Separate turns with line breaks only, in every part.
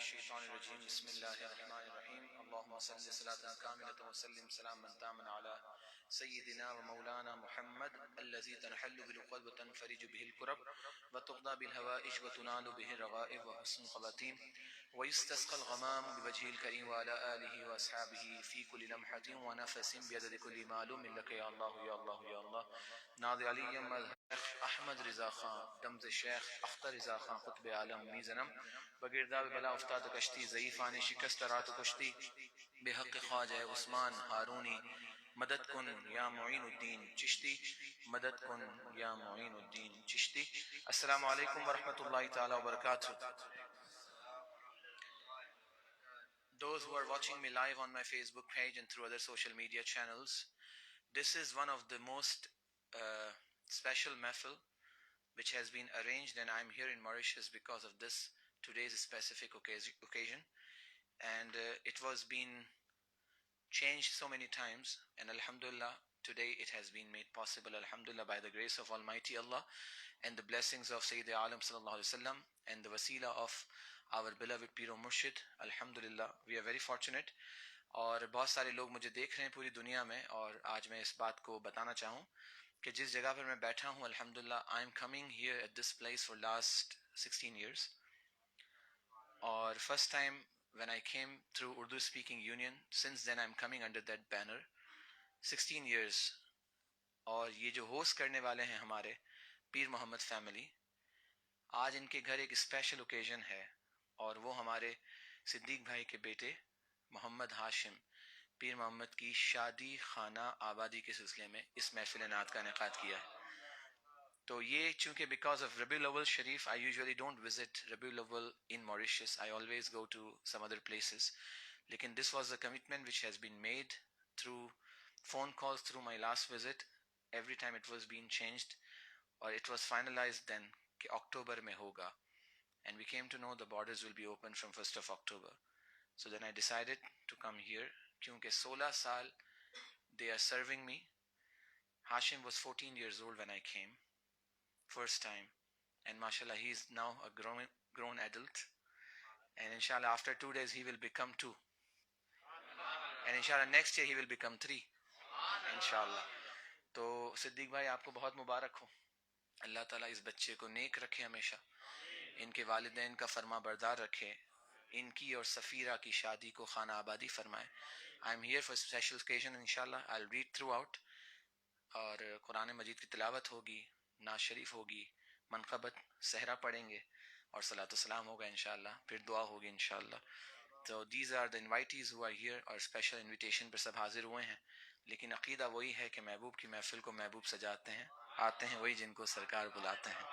الشيطان الرجيم بسم الله الرحمن الرحيم اللهم صل صلاة كاملة وسلم سلاما تاما على سيدنا ومولانا محمد الذي تنحل بالعقد وتنفرج به الكرب وتقضى بالهوائج وتنال به الرغائب وحسن الخواتيم ويستسقى الغمام بوجهه الكريم وعلى آله وأصحابه في كل لمحة ونفس بيد كل معلوم لك يا الله يا الله يا الله ناظر علی احمد رضا خان دمز شیخ اختر رضا خان قطب عالم میزنم بگرداب بلا افتاد کشتی ضعیفان شکست رات کشتی بحق خواجہ عثمان ہارونی مدد کن یا معین الدین چشتی مدد کن یا معین الدین چشتی. السلام علیکم ورحمۃ اللہ تعالی وبرکاتہ. Those who are watching me live on my Facebook page and through other social media channels, this is one of the most special mahfil which has been arranged, and I'm here in Mauritius because of this today's specific occasion, and it was been changed so many times, and alhamdulillah today it has been made possible, alhamdulillah, by the grace of Almighty Allah and the blessings of Sayyid Alam sallallahu alaihi wasallam and the wasila of our beloved Pir o Murshid. Alhamdulillah, we are very fortunate. اور بہت سارے لوگ مجھے دیکھ رہے ہیں پوری دنیا میں، اور آج میں اس بات کو بتانا چاہوں کہ جس جگہ پر میں بیٹھا ہوں الحمدللہ I am coming here at this place for last 16 years. اور first time when I came through Urdu speaking union, since then I'm coming under that banner 16 years. اور یہ جو ہوسٹ کرنے والے ہیں ہمارے پیر محمد فیملی، آج ان کے گھر ایک اسپیشل اوکیزن ہے، اور وہ ہمارے صدیق بھائی کے بیٹے محمد ہاشم پیر محمد کی شادی خانہ آبادی کے سلسلے میں اس محفل نعت کا انعقاد کیا ہے. تو یہ چونکہ بیکاز آف ربیع الاول شریف I usually don't visit ربیع الاول in Mauritius, I always go to some other places, لیکن this was a commitment which has been made through phone calls through my last visit. Every time it was being changed or it was finalized then کہ اکتوبر میں ہوگا, and we came to know the borders will be open from 1st of October. So then I decided to come here کیونکہ 16 سال they are serving me. Hashim was 14 years old when I came first time, and mashallah he is now a grown adult, and inshallah after 2 days he will become 2, and inshallah next year he will become 3 inshallah. تو صدیق بھائی آپ کو بہت مبارک ہو. اللہ تعالیٰ اس بچے کو نیک رکھے, ہمیشہ ان کے والدین کا فرما بردار رکھے, ان کی اور سفیرہ کی شادی کو خانہ آبادی فرمائے. I am here for a special occasion, inshallah I'll read throughout, اور قرآن مجید کی تلاوت ہوگی, نعت شریف ہوگی, منقبت صحرا پڑھیں گے, اور صلاۃ السلام ہوگا انشاءاللہ, پھر دعا ہوگی انشاءاللہ. تو these are the invitees who are here, اور special invitation پر سب حاضر ہوئے ہیں, لیکن عقیدہ وہی ہے کہ محبوب کی محفل کو محبوب سجاتے ہیں, آتے ہیں وہی جن کو سرکار بلاتے ہیں.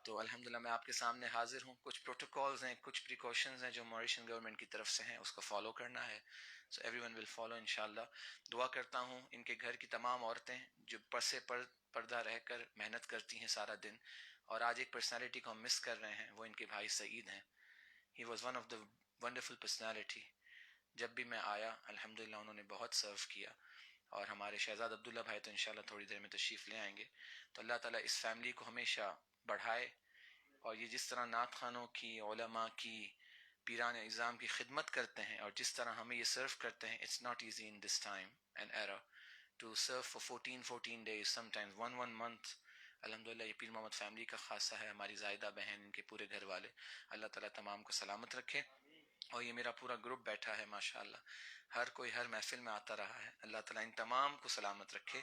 تو الحمدللہ میں آپ کے سامنے حاضر ہوں. کچھ پروٹوکولز ہیں, کچھ پریکاشنز ہیں جو موریشین گورنمنٹ کی طرف سے ہیں, اس کو فالو کرنا ہے. So everyone will follow inshallah. دعا کرتا ہوں ان کے گھر کی تمام عورتیں جو پردے پر پردہ رہ کر محنت کرتی ہیں سارا دن, اور آج ایک پرسنالٹی کو ہم مس کر رہے ہیں, وہ ان کے بھائی سعید ہیں. He was one of the wonderful personality. جب بھی میں آیا الحمدللہ انہوں نے بہت سرو کیا, اور ہمارے شہزاد عبداللہ بھائی تو انشاءاللہ تھوڑی دیر میں تشریف لے آئیں گے. تو اللہ تعالیٰ اس فیملی کو ہمیشہ بڑھائے, اور یہ جس طرح نعت خوانوں کی, علماء کی, پیران اعظام کی خدمت کرتے ہیں, اور جس طرح ہمیں یہ سرو کرتے ہیں, it's not easy in this time and era to serve for 14 days, sometimes one month. الحمدللہ یہ پیر محمد فیملی کا خاصہ ہے, ہماری زائدہ بہن, ان کے پورے گھر والے, اللہ تعالیٰ تمام کو سلامت رکھے. اور یہ میرا پورا گروپ بیٹھا ہے ماشاءاللہ, ہر کوئی ہر محفل میں آتا رہا ہے, اللہ تعالیٰ ان تمام کو سلامت رکھے.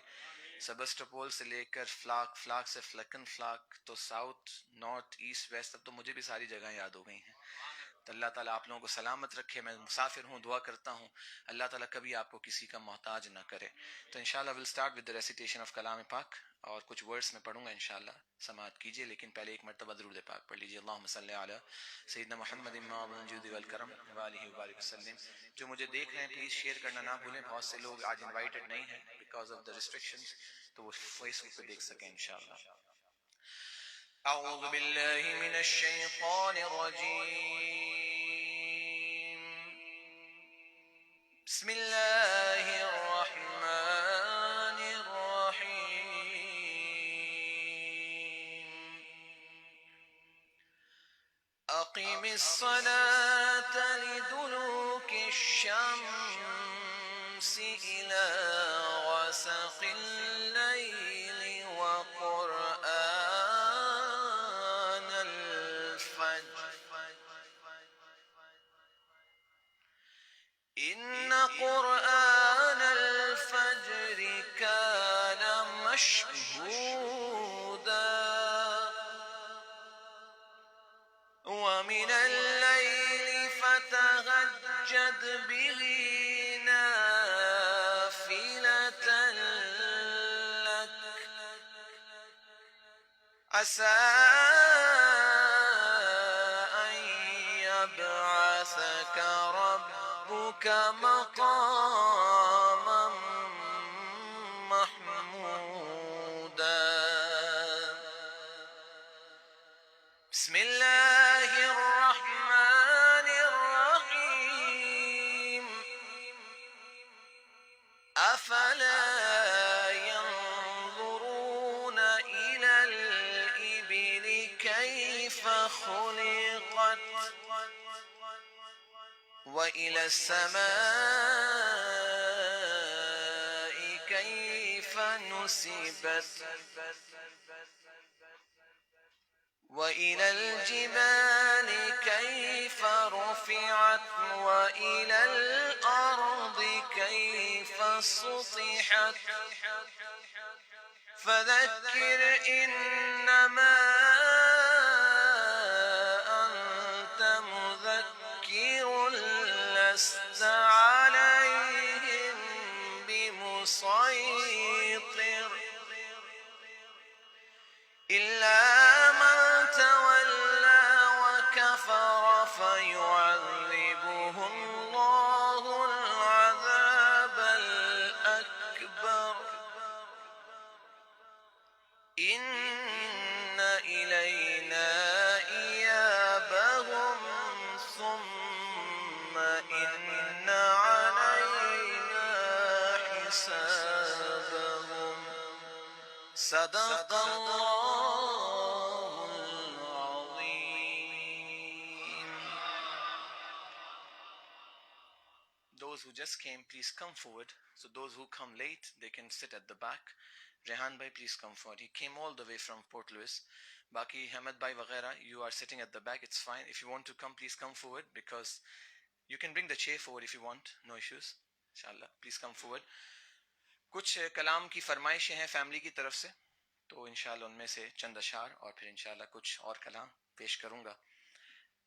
سبسٹوپول سے لے کر فلاک سے فلکن فلاک, تو ساؤتھ نارتھ ایسٹ ویسٹ, اب تو مجھے بھی ساری جگہیں یاد ہو گئی ہیں. تو اللہ تعالیٰ آپ لوگوں کو سلامت رکھے. میں مسافر ہوں, دعا کرتا ہوں اللہ تعالیٰ کبھی آپ کو کسی کا محتاج نہ کرے. تو انشاءاللہ we'll start with the recitation of کلام پاک, اور کچھ ورڈز میں پڑھوں گا انشاءاللہ, سماعت کیجئے. لیکن پہلے ایک مرتبہ درود پاک پڑھ لیجئے. اللہم صلی علی سیدنا محمد الجود والکرم وآلہ وبارک وسلم. جو مجھے دیکھ رہے ہیں پلیز شیئر کرنا نہ بھولیں, بہت سے لوگ آج انوائٹڈ نہیں ہیں بیکاز آف دا ریسٹرکشنز, تو وہ فیس بک پہ دیکھ سکیں انشاءاللہ. اعوذ باللہ من الشیطان الرجیم. بسم اللہ الرحمن الرحیم. أقم الصلاة لدلوك الشمس إلى غسق الليل وقرآن الفجر إن قرآن الفجر كان مشهودا ومن الليل فتهجد به نافلة لك عسى أن يبعثك ربك مقاما محمودا بسم الله الرحمن الرحيم أفلا ينظرون إلى الإبل كيف خلقت وإلى السماء كيف نصبت وإلى الجبال كيف رفعت وإلى الأرض كيف سطحت فذكر إنما أنت مذكر لست عليهم بمسيطر إلا من تولى وكفر فيعذبه الله العذاب الأكبر إن إلينا إيابهم ثم إن علينا حسابهم صدق الله العظيم. Those who just came, please come forward. So those who come late, they can sit at the back. Rehan bhai, please come forward. He came all the way from Port Louis. Baki, Hamad bhai, waghaira, you are sitting at the back. It's fine. If you want to come, please come forward, because you can bring the chair forward if you want. No issues. Inshallah, please come forward. کچھ کلام کی فرمائشیں ہیں family کی طرف سے، تو انشاءاللہ ان میں سے چند اشعار اور پھر انشاءاللہ کچھ اور کلام پیش کروں گا.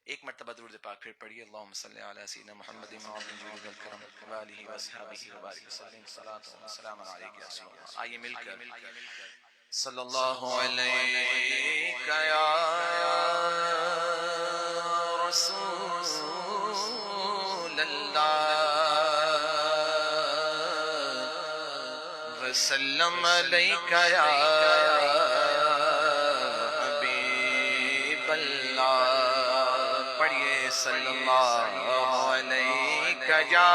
ایک مرتبہ درود پاک پھر پڑھیے. اللہم صلی علی سیدنا محمد معظم جود الکرم وآلہ واصحابہ وبارک وسلم صلاۃ و سلام علیک یا رسول اللہ. آئیے مل کر صلی اللہ علیک یا رسول اللہ وسلم علیک یا حبیب اللہ. پڑھیے صلی اللہ علیک یا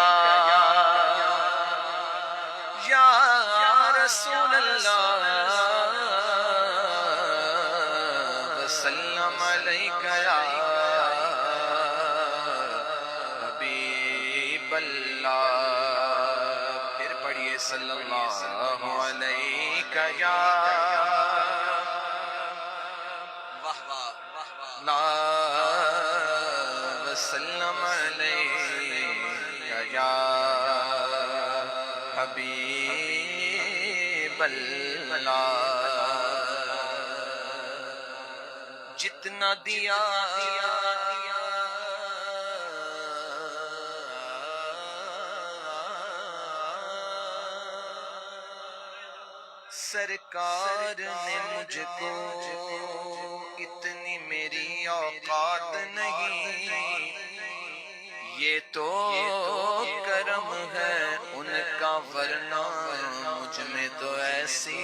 رسول اللہ وسلم علیک یا حبیب اللہ. پھر پڑھیے صلی اللہ علیک یا وسلم علیک یا حبیب اللہ. جتنا دیا سرکار نے مجھ کو اتنی میری اوقات نہیں، یہ تو کرم ہے ان کا، ورنہ مجھ میں تو ایسی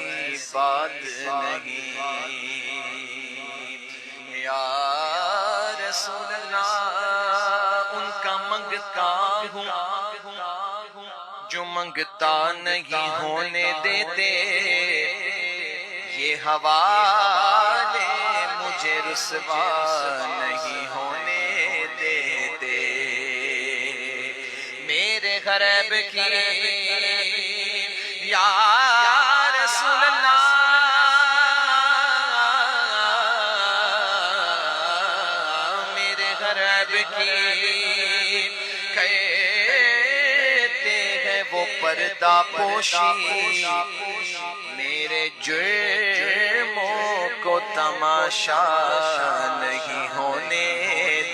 بات نہیں. یا رسول اللہ ان کا منگتا ہوں جو منگتا نہیں ہونے دیتے، یہ حوالے مجھے رسوا نہیں ہونے غریب کی یا رسول اللہ میرے غریب کی کہتے ہیں وہ پردہ پوشی میرے جرموں کو تماشا نہیں ہونے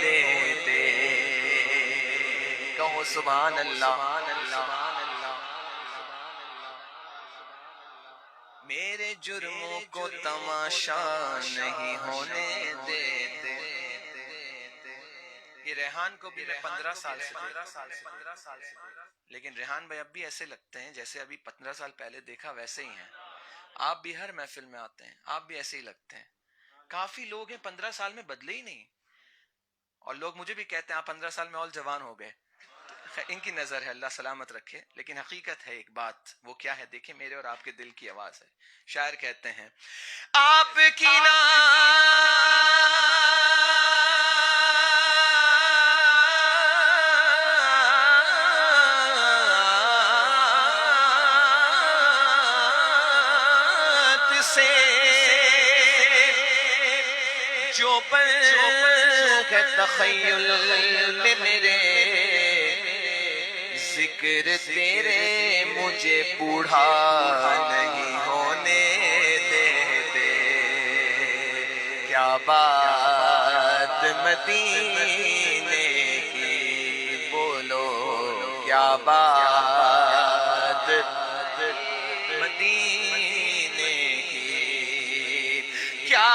دیتے کہو سبحان اللہ میرے جرموں کو تماشا نہیں ہونے دیتے یہ ریحان کو بھی میں 15 سال سے لیکن ریحان بھائی اب بھی ایسے لگتے ہیں جیسے ابھی 15 سال پہلے دیکھا ویسے ہی ہیں آپ بھی ہر محفل میں آتے ہیں آپ بھی ایسے ہی لگتے ہیں کافی لوگ ہیں 15 سال میں بدلے ہی نہیں اور لوگ مجھے بھی کہتے ہیں آپ 15 سال میں اور جوان ہو گئے ان کی نظر ہے اللہ سلامت رکھے لیکن حقیقت ہے ایک بات وہ کیا ہے دیکھیں میرے اور آپ کے دل کی آواز ہے شاعر کہتے ہیں آپ کی نعت سے جو ہے تخیل میں میرے ذکر تیرے مجھے بوڑھا نہیں ہونے دیتے کیا بات مدینے کی بولو کیا بات مدینے کی کیا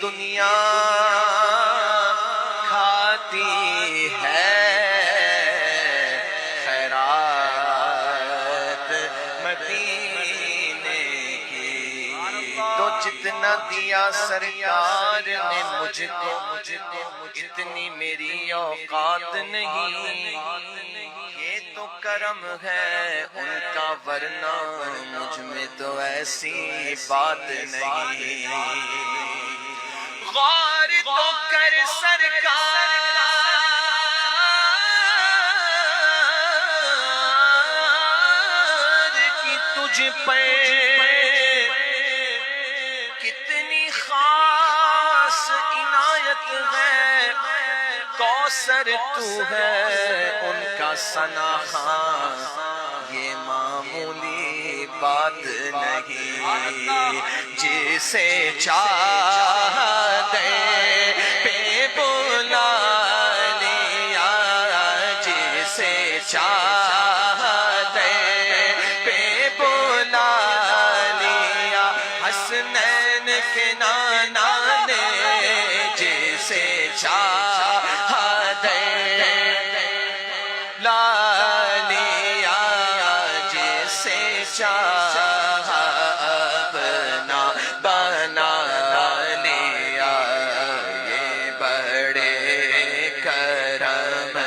دنیا کھاتی ہے خیرات مدینے کی تو جتنا دیا سرکار نے مجھ کو اتنی میری اوقات نہیں یہ تو کرم ہے ان کا ورنہ مجھ میں تو ایسی بات نہیں غور تو کر سرکار کی تجھ پہ کتنی خاص عنایت ہے کوثر تو ہے ان کا ثنا خان یہ معمولی بات نہیں جسے چاہ دے پہ بلا لیا جسے چاہ دے پہ بلا لیا حسنین کے نانا نے جسے چاہ دے لا لیا جسے چاہ اپنا بنا لیا یہ بڑے کرم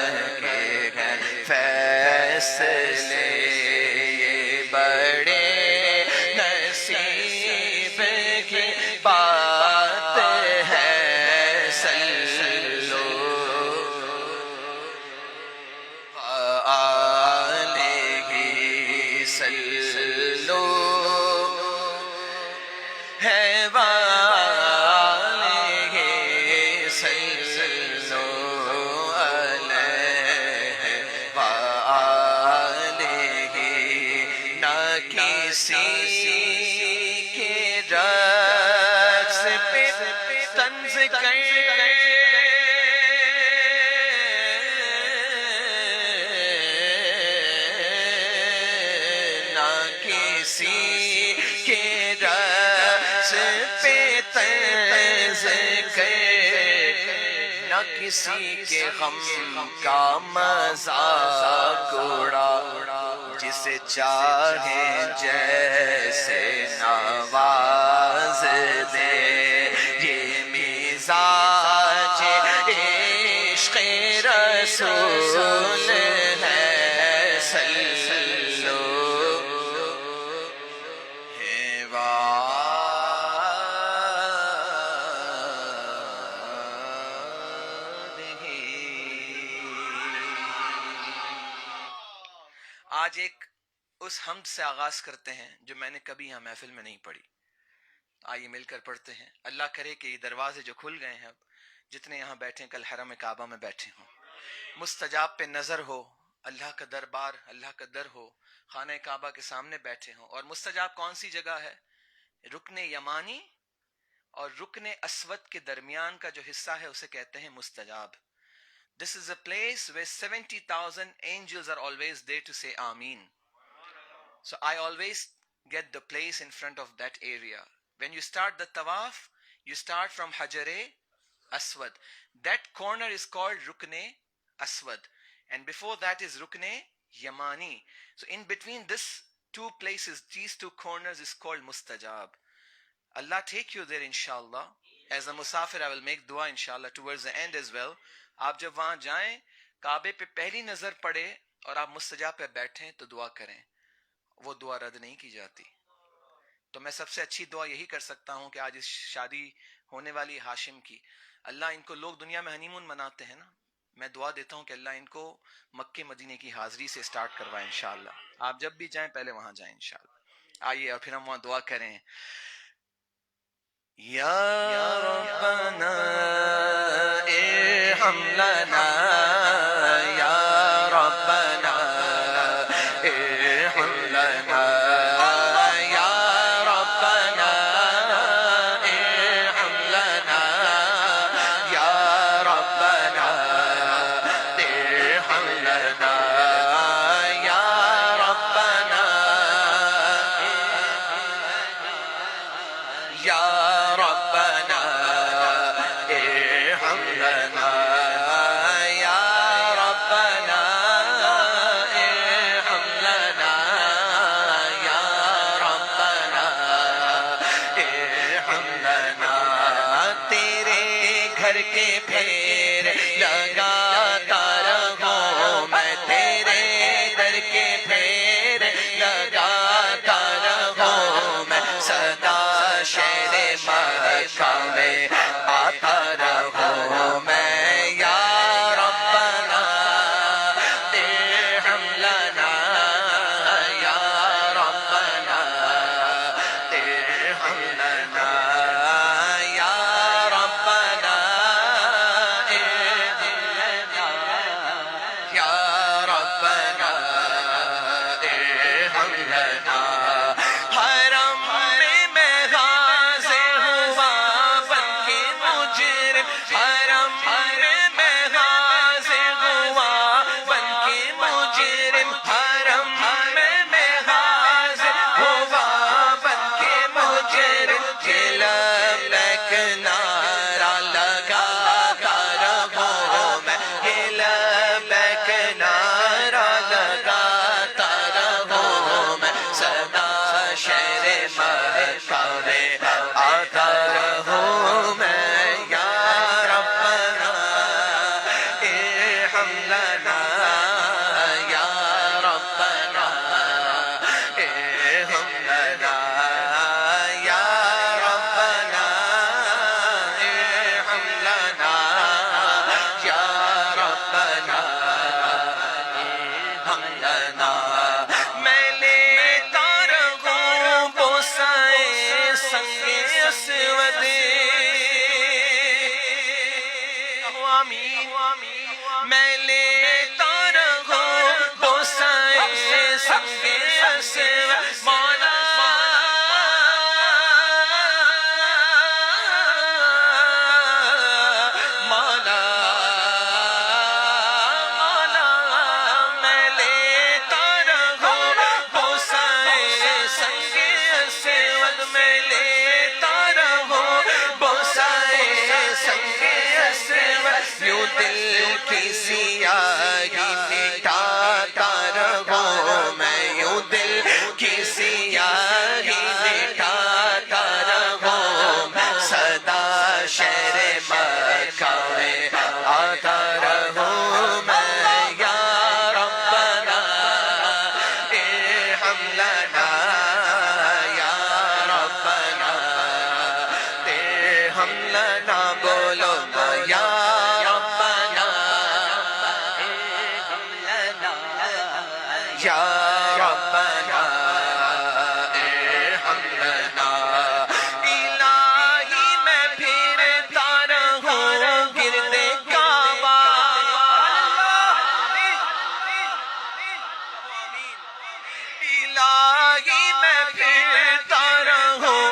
کے ہیں فیصلے یہ بڑے نصیب کی بات ہے سلو علیہ سلو ہے والہ سلو علیہ والہ نہ کسی کے رقص پہ طنز کر نہ کسی کے رقص پہ طنز کر نہ کسی کے غم کا مذاق اڑا جسے چاہے جیسے نواز دے یہ مزاج آج ایک اس حمد سے آغاز کرتے ہیں جو میں نے کبھی یہاں محفل میں نہیں پڑھی. آئیے مل کر پڑھتے ہیں. اللہ کرے کہ یہ دروازے جو کھل گئے ہیں، اب جتنے یہاں بیٹھے ہیں کل حرم کعبہ میں بیٹھے ہوں، مستجاب پہ نظر ہو، اللہ کا دربار، اللہ کا در ہو، خانہ کعبہ کے سامنے بیٹھے ہوں. اور مستجاب کون سی جگہ ہے؟ رکن یمانی اور رکن اسود کے درمیان کا جو حصہ ہے اسے کہتے ہیں مستجاب. This is a place where 70,000 angels are always there to say Ameen. So I always get the place in front of that area. When you start the tawaf, you start from Hajare Aswad. That corner is called Rukne Aswad. And before that is Rukne Yamani. So in between this two places, these two corners is called Mustajab. Allah take you there inshallah. As a musafir, I will make dua inshallah towards the end as well. آپ جب وہاں جائیں، کعبے پہ پہلی نظر پڑے اور آپ مستجاب پہ بیٹھیں تو دعا کریں، وہ دعا رد نہیں کی جاتی. تو میں سب سے اچھی دعا یہی کر سکتا ہوں کہ آج اس شادی ہونے والی ہاشم کی، اللہ ان کو، لوگ دنیا میں ہنی مون مناتے ہیں نا، میں دعا دیتا ہوں کہ اللہ ان کو مکے مدینے کی حاضری سے سٹارٹ کروائے انشاءاللہ. آپ جب بھی جائیں پہلے وہاں جائیں انشاءاللہ. آئیے اور پھر ہم وہاں دعا کریں. یا ربنا ارحم لنا، یا ربنا ارحم لنا، یا ربنا ارحم لنا، یا ربنا ارحم لنا، یا ربنا یا ربنا ارحم لنا، یا ربنا ارحم لنا، یا ربنا ارحم لنا. تیرے گھر کے پھیر لگاتا رہوں میں، تیرے در کے پھیر لگاتا رہوں میں، سدا شہر مکہ میں آتا رہوں میں. یا ربنا ارحم لنا، یا ربنا ارحم لنا، یا ربنا ارحم لنا، یا ربنا ارحم لنا. حرم میں غازی ہوا بن کے مجرم، حرم میں غازی ہوا بن کے مجرم، حرم میں غازی ہوا بن کے مجرم. یہ لبیک نعرہ لگاتا رہوں میں، یہ لبیک نعرہ لگاتا رہوں میں، سدا شہر مکہ میں آتا رہوں میں. یا ربنا ارحم لنا، یا ربنا ارحم لنا، یا ربنا ارحم لنا، یا ربنا ارحم لنا. میں لیتا رہوں بوسائے سنگ لنا بولو نا یا ربنا ارحم لنا یا ربنا ارحم لنا الہی میں پھرتا رہوں گرد کعبہ الہی میں پھرتا رہوں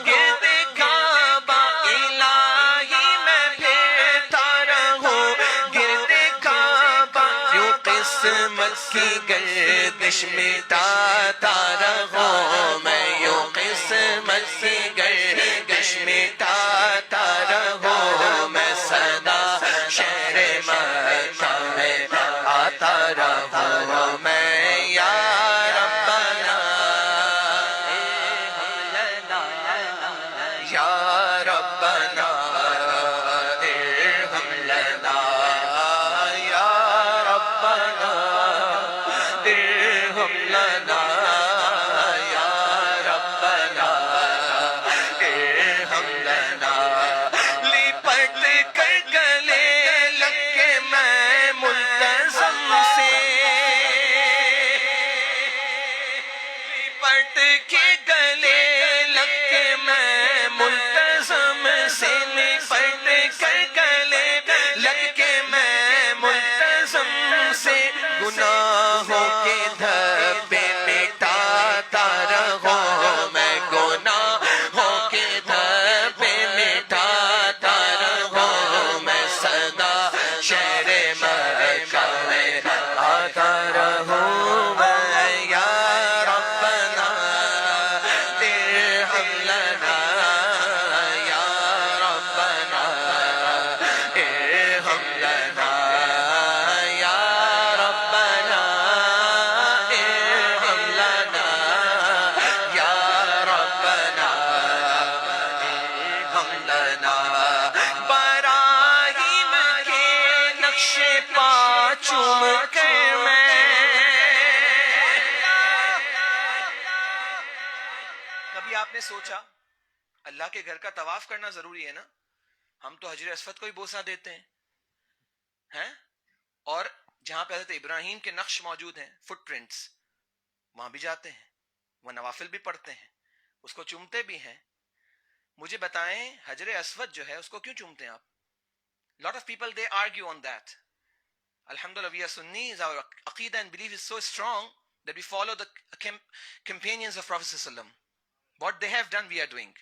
گرد کعبہ الہی میں پھرتا رہوں گرد کعبہ یوں قسمت کی گردش مٹاتا رہوں میں یوں قسمت کی گردش مٹاتا رہوں میں صدا شہر مکہ میں آتا رہوں میں یا ربنا ارحم لنا یا ربنا ارحم لنا یا ربنا ارحم لنا یا ربنا ارحم لنا لپٹ کر گلے لگ کے میں ملتزم سے لپٹ کے گلے لگ کے میں ملتزم سے لپٹ کر گلے لگ کے میں ملتزم سے گناہوں کے دھبے مٹاتا رہوں میں گناہوں کے دھبے مٹاتا رہوں میں صدا شہر مکہ میں آتا رہوں میں یا ربنا ارحم لنا یا ربنا ارحم لنا یا ربنا ارحم لنا یا ربنا ارحم لنا براہیم کے نقش پا چوم کر میں کبھی آپ نے سوچا اللہ کے گھر کا طواف کرنا ضروری ہے نا؟ ہم تو حجر اسود کو ہی بوسہ دیتے ہیں اور جہاں پہ حضرت ابراہیم کے نقش موجود ہیں فٹ پرنٹس وہاں بھی جاتے ہیں وہ نوافل بھی پڑھتے ہیں اس کو چومتے بھی ہیں. مجھے بتائیں حجر اسود جو ہے اس کو کیوں چومتے ہیں آپ؟ lot of people they argue on that. Alhamdulillah, we are Sunnis, our aqidah and belief is so strong that we follow the companions of Prophet sallallahu alaihi wasallam. What they have done we are doing.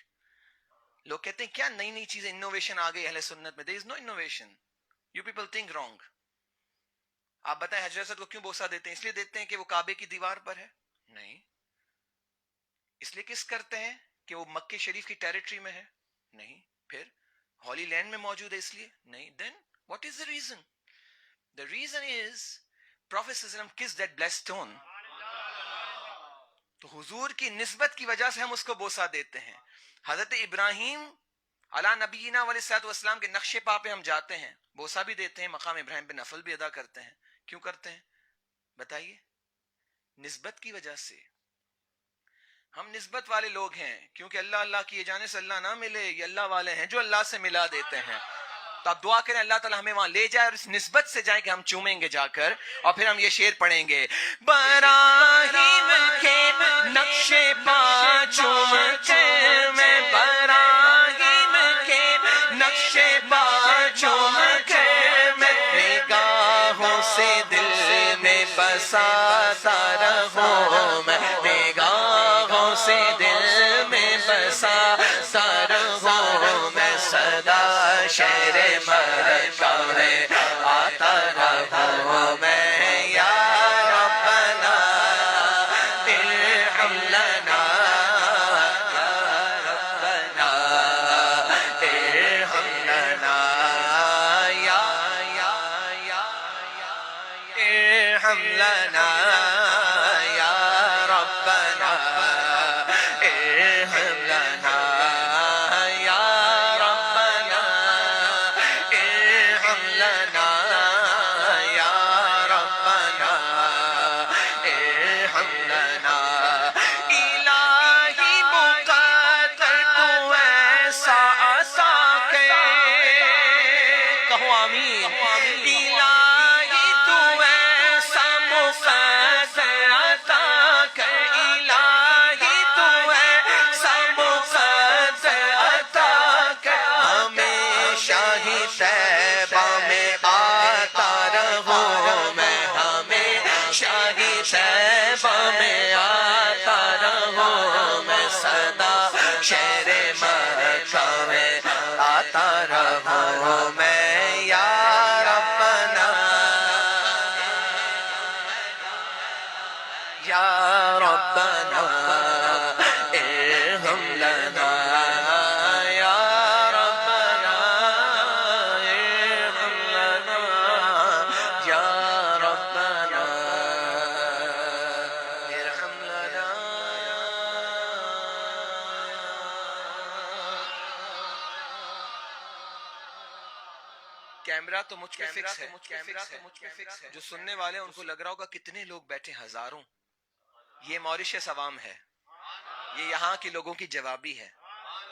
لوگ کہتے ہیں کیا نئی نئی چیزیں innovation آ گئی اہل سنت میں. there is no innovation. you people think wrong. آپ بتائیں حجر اسود کو کیوں بوسہ دیتے ہیں؟ اس لیے دیتے ہیں کہ وہ کعبے کی دیوار پر ہے؟ نہیں. اس لیے کس کرتے ہیں کہ وہ مکہ شریف کی ٹیریٹری میں ہے؟ نہیں. پھر ہولی لینڈ میں موجود ہے اس لیے؟ نہیں. then what is the reason? the reason is Prophet sallallahu alaihi wasallam kissed that blessed stone. تو حضور کی نسبت کی وجہ سے ہم اس کو بوسہ دیتے ہیں. حضرت ابراہیم علی نبینا علیہ الصلوۃ والسلام کے نقش پا پہ ہم جاتے ہیں، بوسہ بھی دیتے ہیں، مقام ابراہیم پہ نفل بھی ادا کرتے ہیں. کیوں کرتے ہیں بتائیے؟ نسبت کی وجہ سے. ہم نسبت والے لوگ ہیں کیونکہ اللہ اللہ کیے جانے سے اللہ نہ ملے. یہ اللہ والے ہیں جو اللہ سے ملا دیتے ہیں. تو آپ دعا کریں اللہ تعالیٰ ہمیں وہاں لے جائے اور اس نسبت سے جائیں کہ ہم چومیں گے جا کر. اور پھر ہم یہ شعر پڑھیں گے براہیم کے نقش پا چوم کر میں براہیم کے نقش پا چوم کر میں نگاہوں سے دل میں بساتا رہوں میں نگاہوں سے دل میں بساتا رہوں میں صدا شہر مکہ میں آتا رہوں میں یا ربنا ارحم لنا یا ربنا ارحم لنا یا ارحم لنا یا ربنا ارحم لنا یا ربنا ارحم لنا یا ربنا ارحم لنا. الہی مقدر تو ایسا عطا کر شہر مکہ میں آتا رہوں میں یا ربنا یا ربنا ارحم لنا یا ربنا ارحم لنا یا ربنا ارحم لنا. کیمرہ تو مجھ پہ فکس ہے. جو سننے والے ان کو لگ رہا ہوگا کتنے لوگ بیٹھے, ہزاروں. یہ موریشس عوام ہے, یہ یہاں کے لوگوں کی جوابی ہے.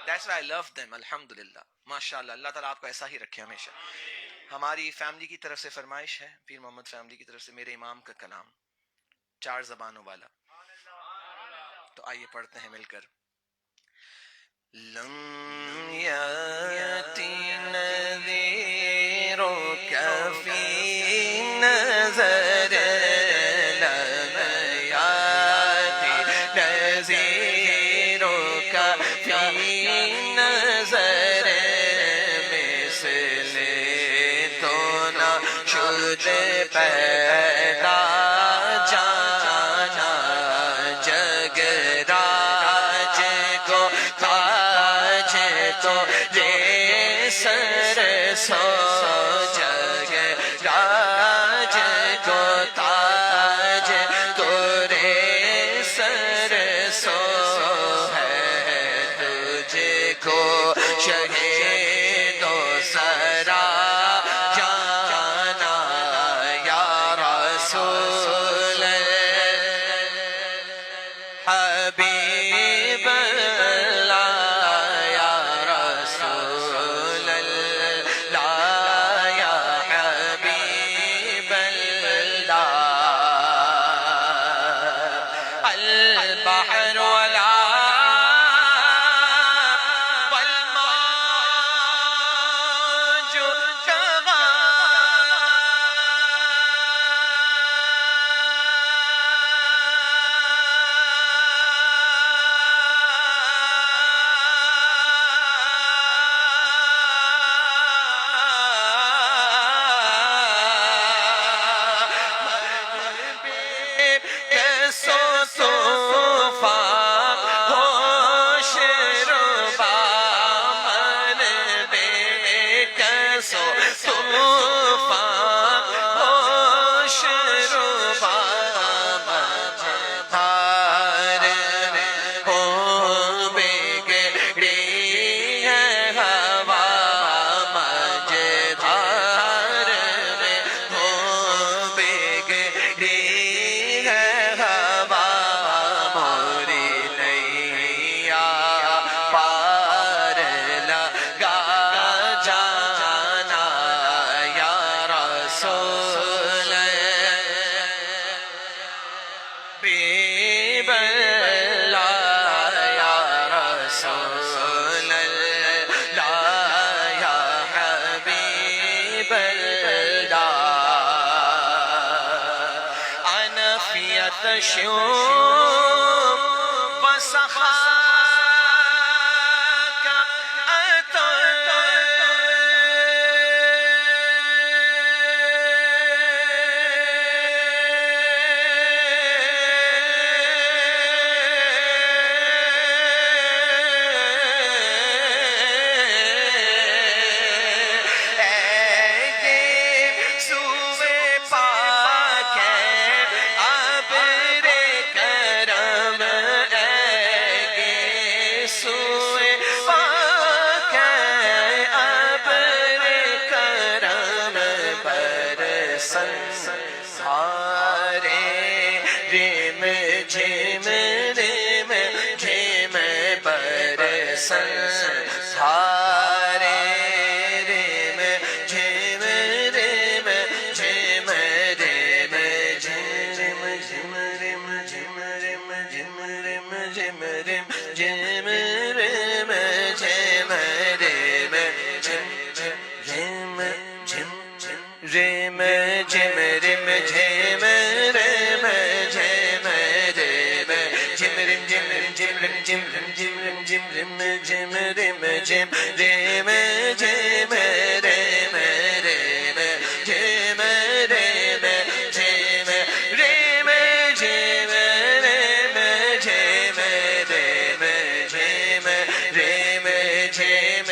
That's why I love them. الحمدللہ, ماشاءاللہ, اللہ تعالیٰ آپ کو ایسا ہی رکھے ہمیشہ. ہماری فیملی کی طرف سے فرمائش ہے, پیر محمد فیملی کی طرف سے, میرے امام کا کلام 4 زبانوں والا. تو آئیے پڑھتے ہیں مل کر. لم یاتی نذیرک فی نظر لم یاتی نذیرک فی نظر مثل تو نہ شد پیدا جانا جگ راج کو تاج تو رے سر سو جگ راج کو تاج تو رے سر سو ہے تجھ کو شہید و سرا جانا یا رسول حبیب اللہ یا رسول اللہ یا حبیب اللہ. البحر ولا والموج جوار جم رم جم رم جم رم جم رم رم جم رم جم رم جم رم جم رم جم رم جم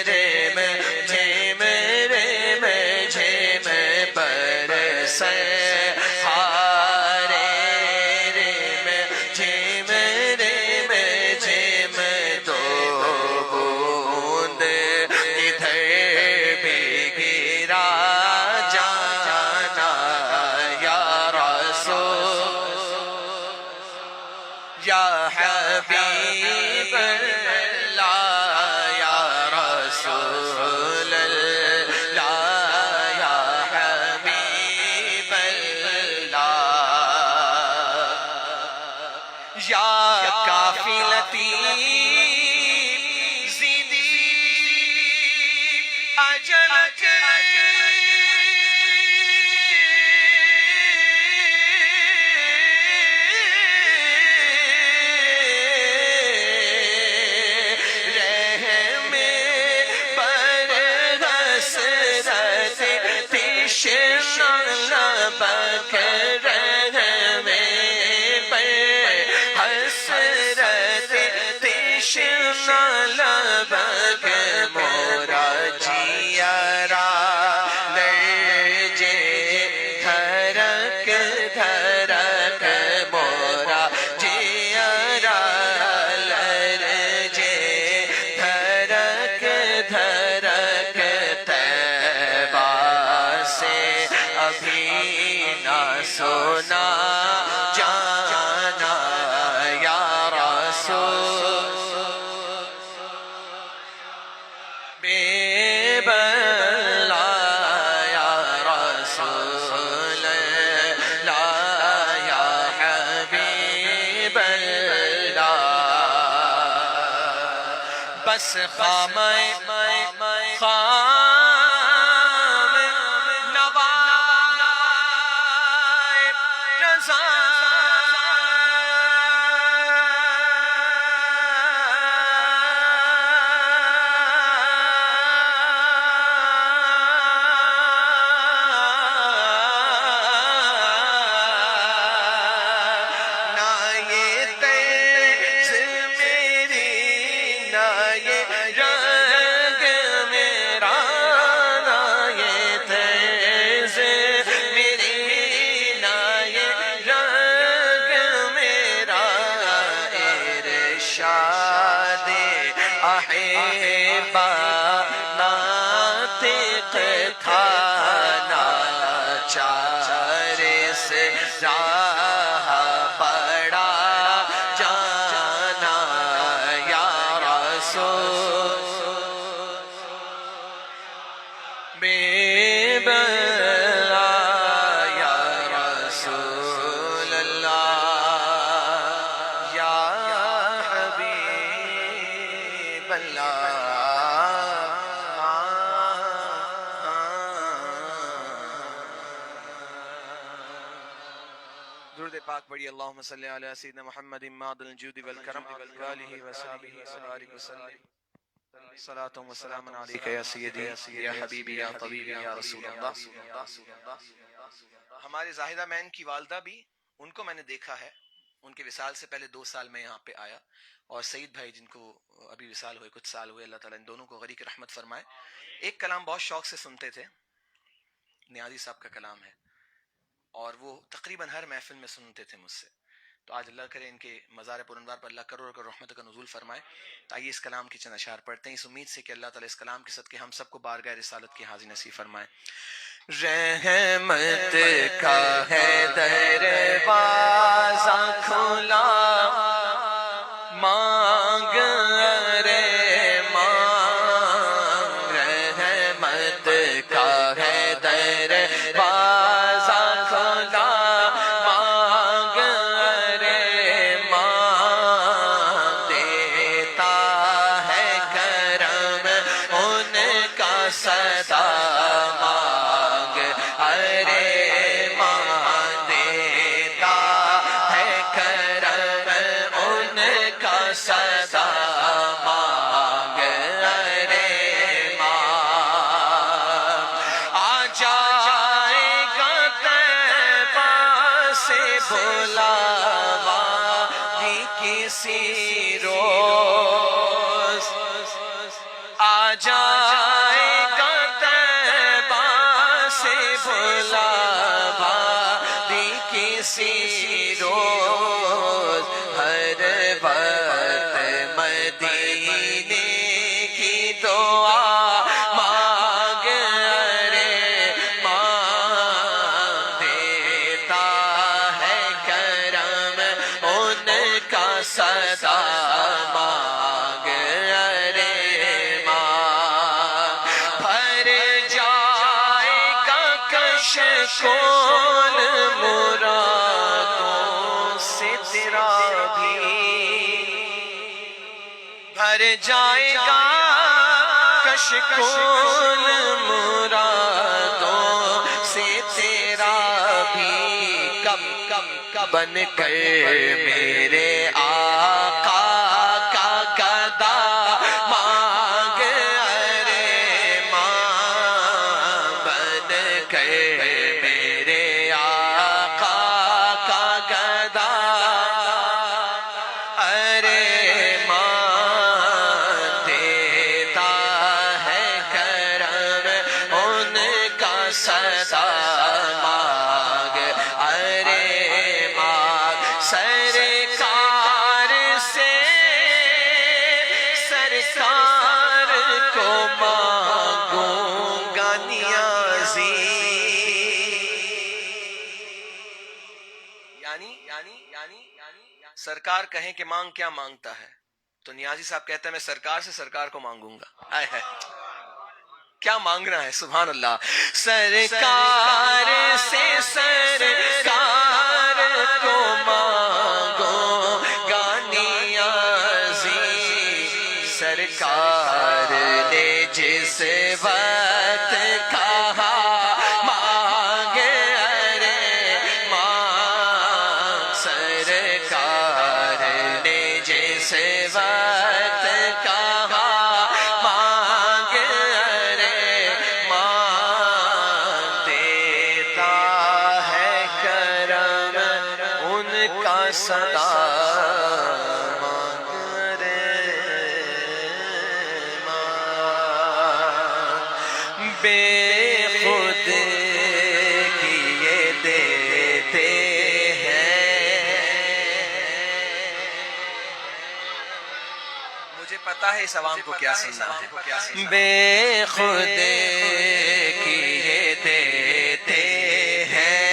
رم جم رم جم برس یا حبیب اللہ یا رسول اللہ یا حبیب اللہ یا کافی لطیف زیدی اجل کے لبک مورا جیارا لرجے دھرک دھرک مورا جیارا لرجے دھرک دھرک طیبہ سے ابھی نہ سنا جانا یا رسول بس خام نوائے رضا احبا ناطق تھا ناچار سے راہ پڑا جانا یا رسول بے بلا یا رسول اللہ یا حبیب اللہ درود پاک پڑھی اللہم صلی علی سیدنا محمد مادل الجود والکرم والہ وصحبہ وبارک وسلم صلاۃ و سلام علیک یا سیدی یا حبیبی یا طبیبی یا رسول اللہ. ہمارے زاہدہ مین کی والدہ بھی، ان کو میں نے دیکھا ہے، ان کے وصال سے پہلے 2 سال میں یہاں پہ آیا، اور سعید بھائی جن کو ابھی وصال ہوئے کچھ سال ہوئے، اللہ تعالیٰ ان دونوں کو غریق رحمت فرمائے. ایک کلام بہت شوق سے سنتے تھے، نیازی صاحب کا کلام ہے، اور وہ تقریباً ہر محفل میں سنتے تھے مجھ سے. تو آج اللہ کرے ان کے مزار پرانوار پر اللہ کروڑ کروڑ رحمت کا نزول فرمائے. آئیے اس کلام کے چند اشعار پڑھتے ہیں، اس امید سے کہ اللہ تعالیٰ اس کلام کے صدقے ہم سب کو بارگاہ رسالت کی حاضری نصیب فرمائے. رحمت کا ہے دروازہ کھلا، مانگ رے مانگ، رحمت کا ہے دروازہ کھلا، مانگ رے مانگ، دیتا ہے کرم ان کا صدا مانگ، ارے ماں دیتا ہے کرم ان کا صدا بلاوا بھی کسی روز آ جائے گا طیبہ سے بلاوا بھی کسی روز ہر وقت مدینے کی دعا مانگ رے مانگ دیتا ہے کرم ان کا صدا مانگ رے مانگ بھر جائے گا کشکول مرادوں سے تیرا بھی بھر جائے گا کشکول مرادوں سے تیرا بھی کب کب کب بن کر میرے آقا کا گدا مانگ ارے ماں بن کر میرے آقا کا گدا ارے صدا مانگ ارے مانگ سرکار سے سرکار کو مانگوں گا نیازی یعنی سرکار کہیں کہ مانگ کیا مانگتا ہے تو نیازی صاحب کہتے ہیں میں سرکار سے سرکار کو مانگوں گا آئے ہے کیا مانگنا ہے سبحان اللہ سرکار سے سرکار کو مانگو گا نیازی سرکار نے جس وقت کہا مانگ ارے مانگ سرکار نے جس وقت کہا مانگ صدا مانگ رے ماں بے خود کیے دیتے ہیں مجھے پتا ہے اس عوام کو کیا سننا ہے بے خود کیے دیتے ہیں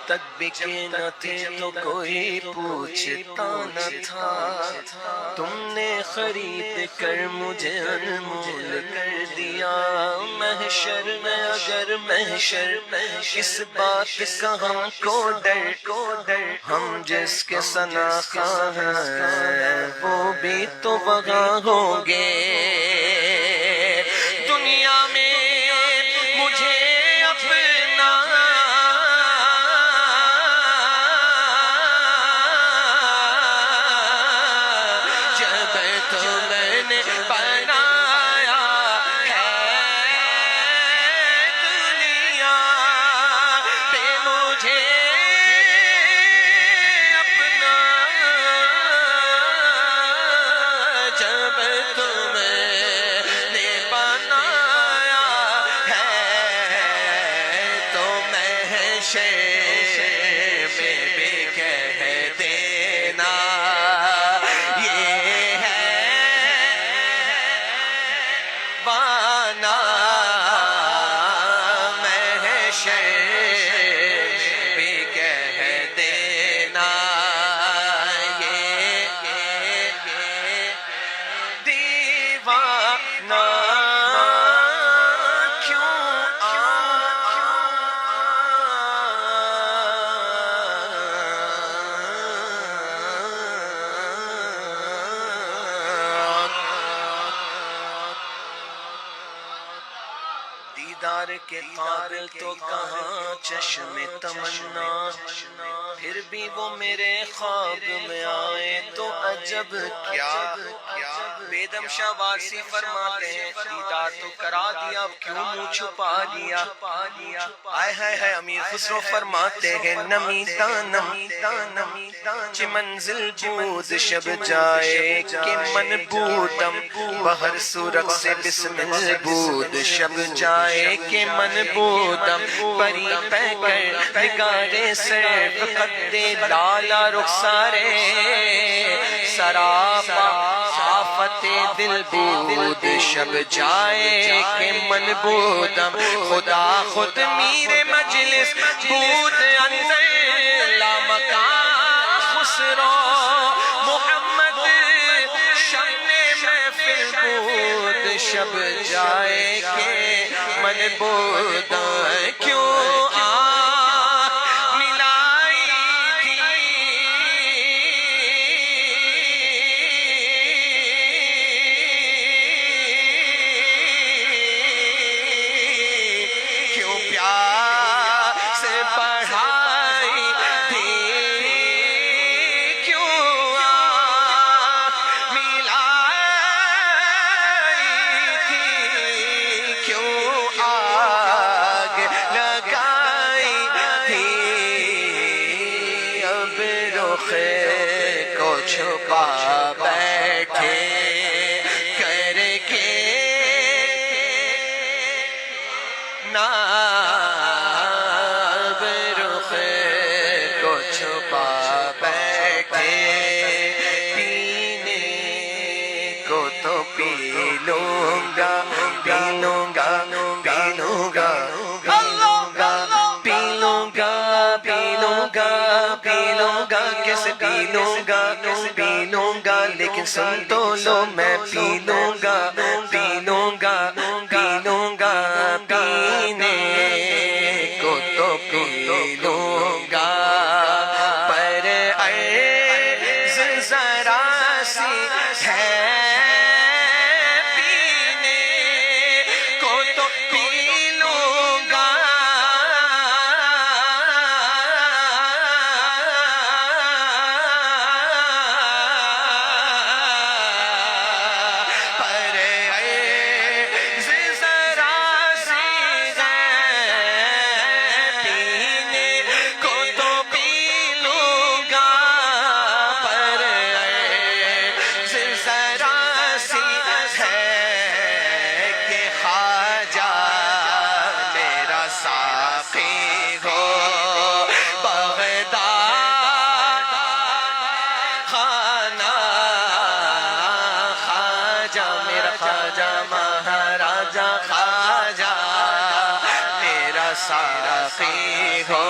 تک بکے نہ تھے تو کوئی پوچھتا نہ تھا، تم نے خرید کر مجھے انمول کر دیا۔ محشر میں اگر محشر کس بات کا ہم کو ڈر، ہم جس کے سناخواں ہیں وہ بھی تو وہاں ہوں گے۔ دنیا میں مجھے اپنا جب تو میں نے بنایا ہے دنیا پہ مجھے اپنا، جب تو میں نے بنایا ہے تو محشر میں بھی کہہ دینا یہ ہے بانا۔ محشر میں بھی کہہ دینا یہ دیوانہ کیوں دیدار کے قابل تو کہاں چشم تمنا، پھر بھی وہ میرے خواب میں آئے تو عجب کیا۔ بیدم شاہ وارسی فرماتے ہیں دیدار تو کرا دیا اب کیوں منہ چھپا لیا۔ آئے ہائے امیر خسرو فرماتے ہیں نمیتا چ منزل بود شب جائے کہ من بودم بہر سورخ سے بسمل بود شب جائے کہ من بودم پری پہ کر نگارے سر قد لالا رخسارے سراپا آفت دل بود شب جائے کہ من بودم خدا خود میر مجلس بود اندر لامکان خسرو محمد شمع محفل بود شب جائے کہ من بودم کیوں کو چھپا بیٹھے کر کے ناب رخ کو چھپا بیٹھے پینے کو تو پی لوں گا پی لوں گا پی لوں گا پی لوں گا پی لوں گا پی لوں گا کیسے پی لوں گا پی لوں گا لیکن سن تو لو میں پی لوں گا پی لوں گا پی لوں گا پینے کو تو پی لوں گا پر عرض ذرا سی ہے پینے کو تو پی لوں گا ساقی ہو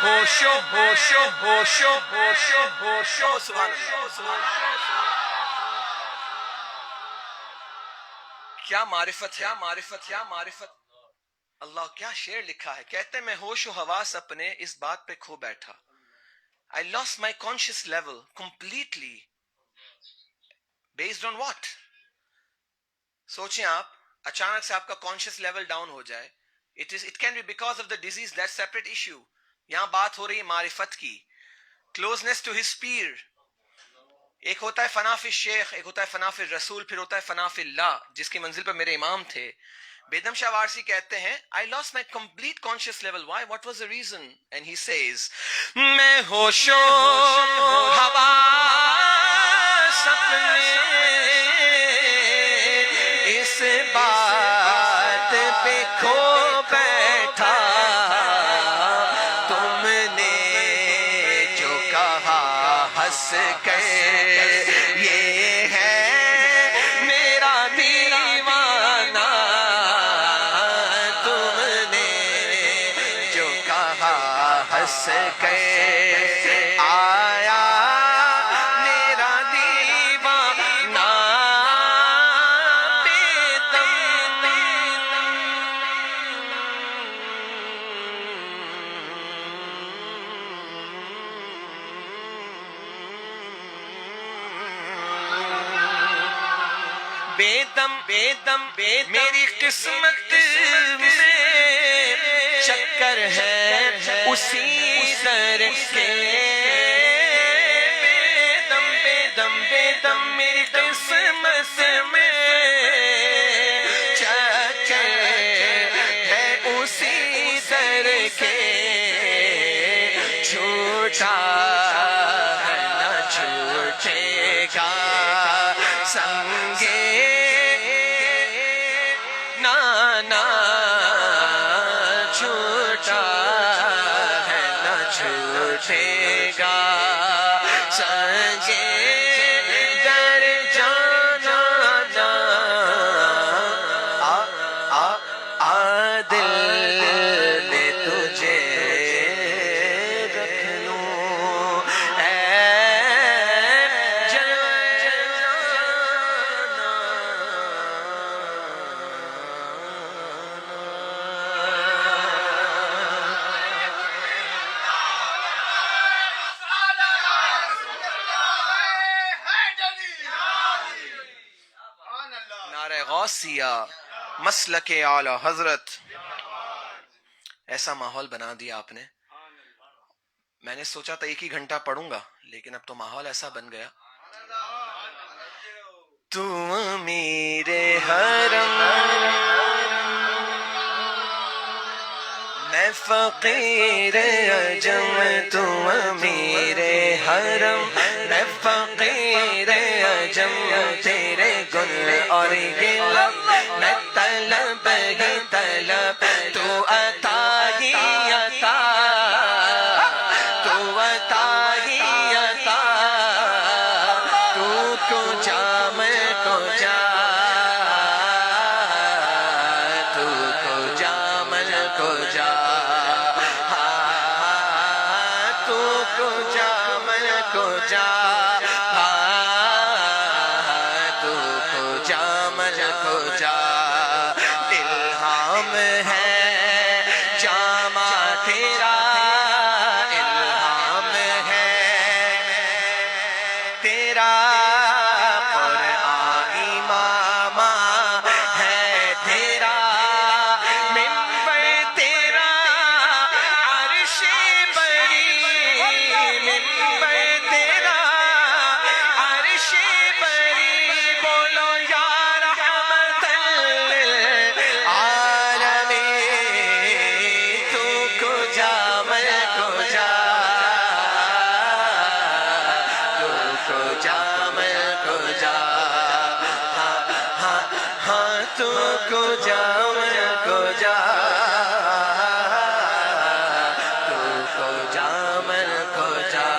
ہوشو ہوشو ہوشو ہوشو ہوشو سبحان اللہ کیا معرفت ہے معرفت کیا معرفت اللہ کیا شعر لکھا ہے کہتے ہیں میں ہوش و حواس اپنے اس بات پہ کھو بیٹھا I lost my conscious level completely based on what سوچیں آپ اچانک سے آپ کا conscious level ڈاؤن ہو جائے it can be because of the disease that's separate issue یہاں بات ہو رہی ہے معرفت کی closeness to his peer ایک ہوتا ہے فنا فی الشیخ ایک ہوتا ہے فنا فی الرسول پھر ہوتا ہے فنا فی اللہ جس کی منزل پر میرے امام تھے بیدم شاہ وارسی کہتے ہیں I lost my complete conscious level why what was the reason and he says میں ہوش و حواس اپنے اس بات پہ کھو بیٹھا تم نے جو کہا ہنس کے یہ ہے میرا دیوانہ تم نے جو کہا ہنس کے آیا میرا دیوانہ بیدم بیدم بیدم میری قسمت میں چکر ہے اسی در کے بیدم بیدم بیدم میری قسمت میں چکر ہے اسی در کے چھوٹا ہے نہ چھوٹے گا سنگے نانا چھوٹا ہے نہ چھوٹے گا سنگے در جانا دل میں تجھے رکھ لوں نعرہ غوثیہ مسلک اعلی حضرت ایسا ماحول بنا دیا آپ نے میں نے سوچا تھا 1 ہی گھنٹہ پڑھوں گا لیکن اب تو ماحول ایسا بن گیا تم میرے حرم میں فقیر عجم تم میرے حرم میں فقیر عجم تیرے گل اور گلم میں طلب ہی طلب تو عطا ہی عطا تو عطا ہی عطا تو کجا میں کجا تو کجا میں کجا تو کجا میں کجا تو کجا میں کجا الہام ہے جامع تیرا الہام ہے تیرا قرآن امامہ ہے تیرا منبر تیرا عرش بری منبر تیرا عرش بری بولو یا رحمت للعالمین تو کجا میں کجا تو کجا میں کجا ہاں تو کجا میں کجا تو کجا میں کجا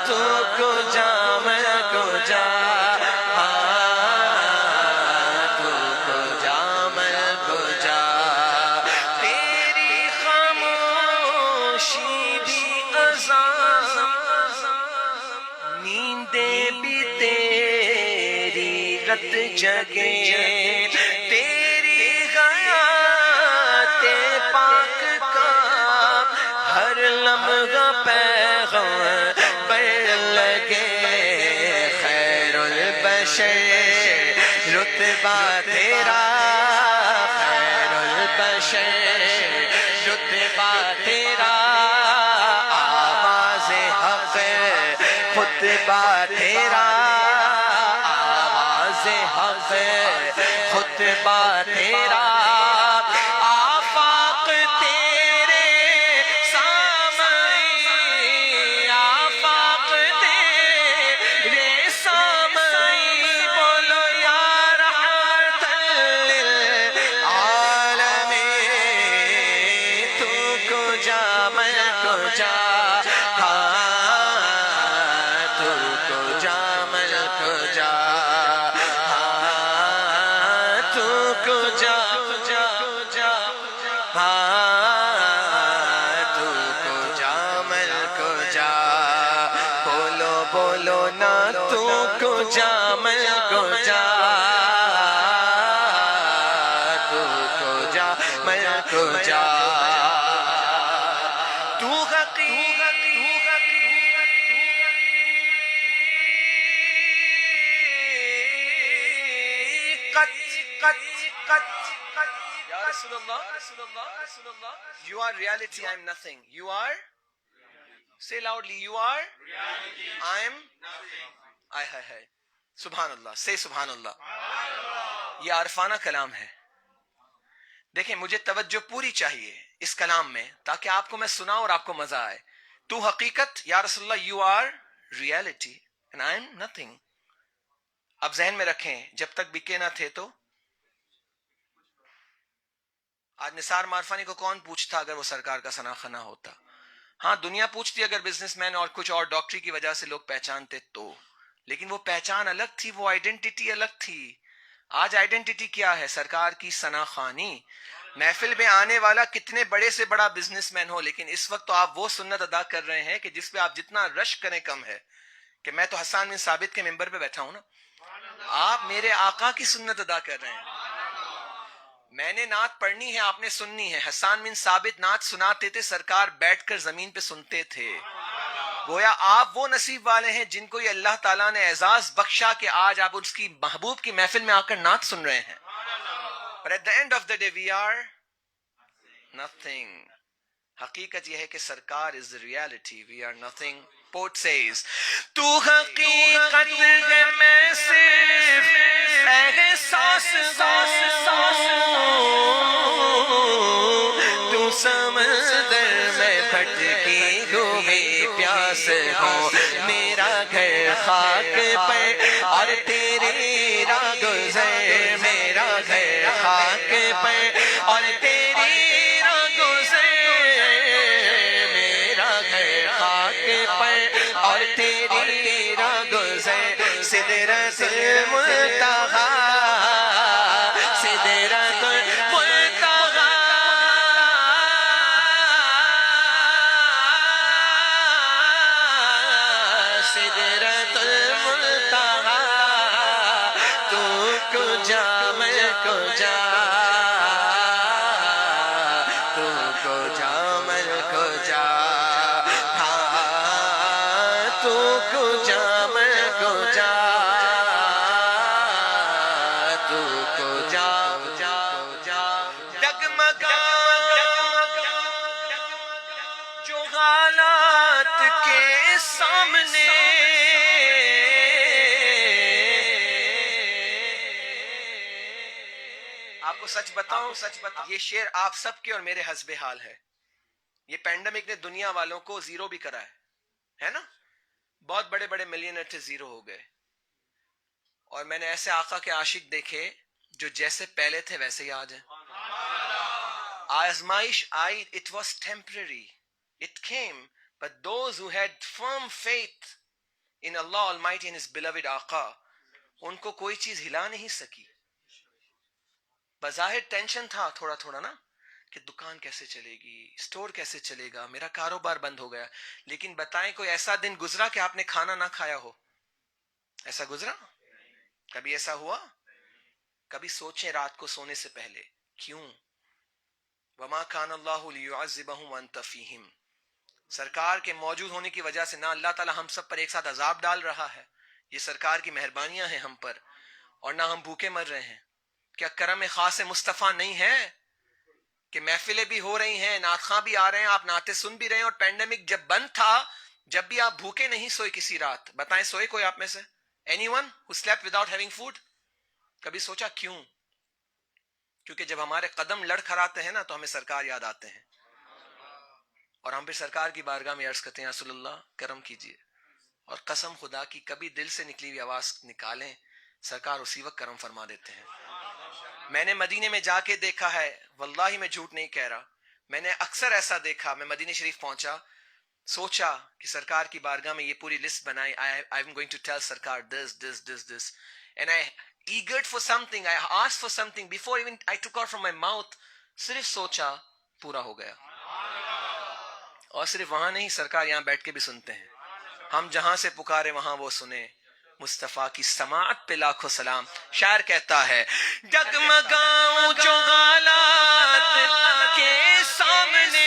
تو کجا میں کجا تو کجا میں کجا تیری خاموشی حقیقت جگے تیری حیات پاک کا ہر لمحہ پیغمبر لگے خیر البشر رتبہ تیرا خیر البشر رتبہ تیرا آواز حق خطبہ تیرا آواز حق خطبہ تیرا آفاق تیرے سامعی آفاق تیرے سامعی بولو یا رحمت للعالمین تو کجا میں کجا تو کجا میں کجا تو کجا تو کجا میں کجا بولو بولو نا تو کجا میں کجا تو کجا میں کجا تو Ya Rasulullah, you are reality, I am nothing. You are? Say loudly, you are? I am? Nothing. Subhanallah, say Subhanallah. یہ عارفانہ کلام ہے. دیکھیں مجھے توجہ پوری چاہیے اس کلام میں تاکہ آپ کو میں سناؤں اور آپ کو مزہ آئے. تو حقیقت یا رسول اللہ you are reality and I am nothing. اب ذہن میں رکھیں جب تک بکے نہ تھے تو آج نثار معرفانی کو کون پوچھتا اگر وہ سرکار کا سناخہ نہ ہوتا. ہاں دنیا پوچھتی اگر بزنس مین اور کچھ اور ڈاکٹری کی وجہ سے لوگ پہچانتے تو, لیکن وہ پہچان الگ تھی, وہ آئیڈینٹی الگ تھی. آج آئیڈینٹی کیا ہے؟ سرکار کی ثناخوانی. محفل میں آنے والا کتنے بڑے سے بڑا بزنس مین ہو, لیکن اس وقت تو آپ وہ سنت ادا کر رہے ہیں کہ جس پہ آپ جتنا رش کریں کم ہے. کہ میں تو حسان بن ثابت کے ممبر پہ بیٹھا ہوں نا, آپ میرے آقا کی سنت ادا کر رہے ہیں. میں نے نعت پڑھنی ہے, آپ نے سننی ہے. حسان بن ثابت نعت سناتے تھے, سرکار بیٹھ کر زمین پہ سنتے تھے. گویا آپ وہ نصیب والے ہیں جن کو یہ اللہ تعالیٰ نے اعزاز بخشا کہ آج آپ اس کی محبوب کی محفل میں آ کر نعت سن رہے ہیں. But at the end of the day we are nothing. حقیقت یہ ہے کہ سرکار is the reality, we are nothing. Poet says تو حقیقت ہے میں صرف احساس تو سمندر میں بھٹکی ہوئی پیاس ہوں. میرا گھر خاک پہ اور تیری راہ گزر, میرا گھر خاک پہ اور تیری راہ گزر, میرا گھر خاک پہ اور تیری راہ گزر. سدرۃ المنتہا سدرۃ المنتہا سدرۃ المنتہا تو کجا میں کجا تو کجا میں کجا تو کجا میں کجا تو کجا ڈگمگا جو حالات کے سامنے آپ کو سچ بتاؤں یہ شعر آپ سب کے اور میرے حسب حال ہے. یہ پینڈمک نے دنیا والوں کو زیرو بھی کرا ہے نا. بہت بڑے بڑے ملینئر تھے, زیرو ہو گئے. اور میں نے ایسے آقا کے عاشق دیکھے جو جیسے پہلے تھے ویسے ہی آج ہیں. آزمائش آئی, it was temporary, it came, but those who had firm faith in Allah Almighty and His beloved آقا, ان کو کوئی چیز ہلا نہیں سکی. بظاہر ٹینشن تھا تھوڑا تھوڑا نا, کہ دکان کیسے چلے گی, اسٹور کیسے چلے گا, میرا کاروبار بند ہو گیا. لیکن بتائیں کوئی ایسا دن گزرا کہ آپ نے کھانا نہ کھایا ہو؟ ایسا گزرا؟ کبھی ایسا ہوا؟ کبھی سوچیں رات کو سونے سے پہلے کیوں؟ وما کان اللہ لیعذبہم وانت فیہم، سرکار کے موجود ہونے کی وجہ سے نہ اللہ تعالی ہم سب پر ایک ساتھ عذاب ڈال رہا ہے، یہ سرکار کی مہربانیاں ہیں ہم پر، اور نہ ہم بھوکے مر رہے ہیں۔ کیا کرم خاص مصطفیٰ نہیں ہے کہ محفلیں بھی ہو رہی ہیں، نعت خواں بھی آ رہے ہیں، آپ نعتیں سن بھی رہے ہیں، اور پینڈیمک جب بند تھا جب بھی آپ بھوکے نہیں سوئے کسی رات؟ بتائیں سوئے کوئی آپ میں سے؟ اینی ون ہو سلیپٹ وداؤٹ ہیونگ فوڈ؟ کبھی سوچا کیوں؟ کیونکہ جب ہمارے قدم لڑکھڑاتے ہیں نا تو ہمیں سرکار یاد آتے ہیں، اور ہم پھر سرکار کی بارگاہ میں عرض کرتے ہیں رسول اللہ کرم کیجیے، اور قسم خدا کی کبھی دل سے نکلی ہوئی آواز نکالیں، سرکار اسی وقت کرم فرما دیتے ہیں۔ میں نے مدینے میں جا کے دیکھا ہے، واللہ میں جھوٹ نہیں کہہ رہا، میں نے اکثر ایسا دیکھا، میں مدینہ شریف پہنچا، سوچا کہ سرکار کی بارگاہ میں یہ پوری لسٹ بنائی، I am going to tell سرکار this and I eagered for something, I asked for something before even I took out from my mouth، صرف سوچا پورا ہو گیا۔ اور صرف وہاں نہیں، سرکار یہاں بیٹھ کے بھی سنتے ہیں، ہم جہاں سے پکارے وہاں وہ سنے، مصطفیٰ کی سماعت پہ لاکھوں سلام۔ شاعر کہتا ہے ڈگمگاؤں جو حالات کے سامنے،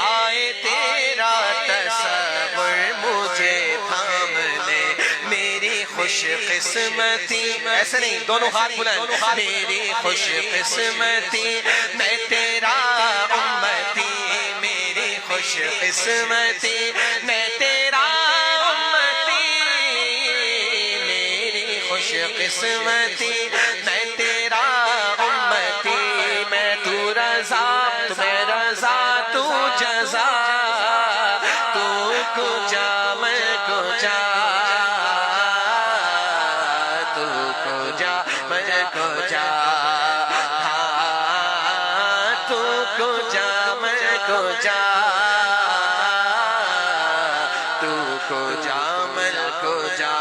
آئے تیرا تصور مجھے تھامنے، میری خوش قسمتی، ایسے نہیں دونوں ہاتھ بلند، میری خوش قسمتی میں تیرا امتی، میری خوش قسمتی میں تیرا امتی، میری خوش قسمتی میں تیرا امتی، میں تو رضا میں رضا تو جزا، تو کجا میں کجا، تو کجا میں کجا، تو کجا میں کجا، تو کجا میں کجا،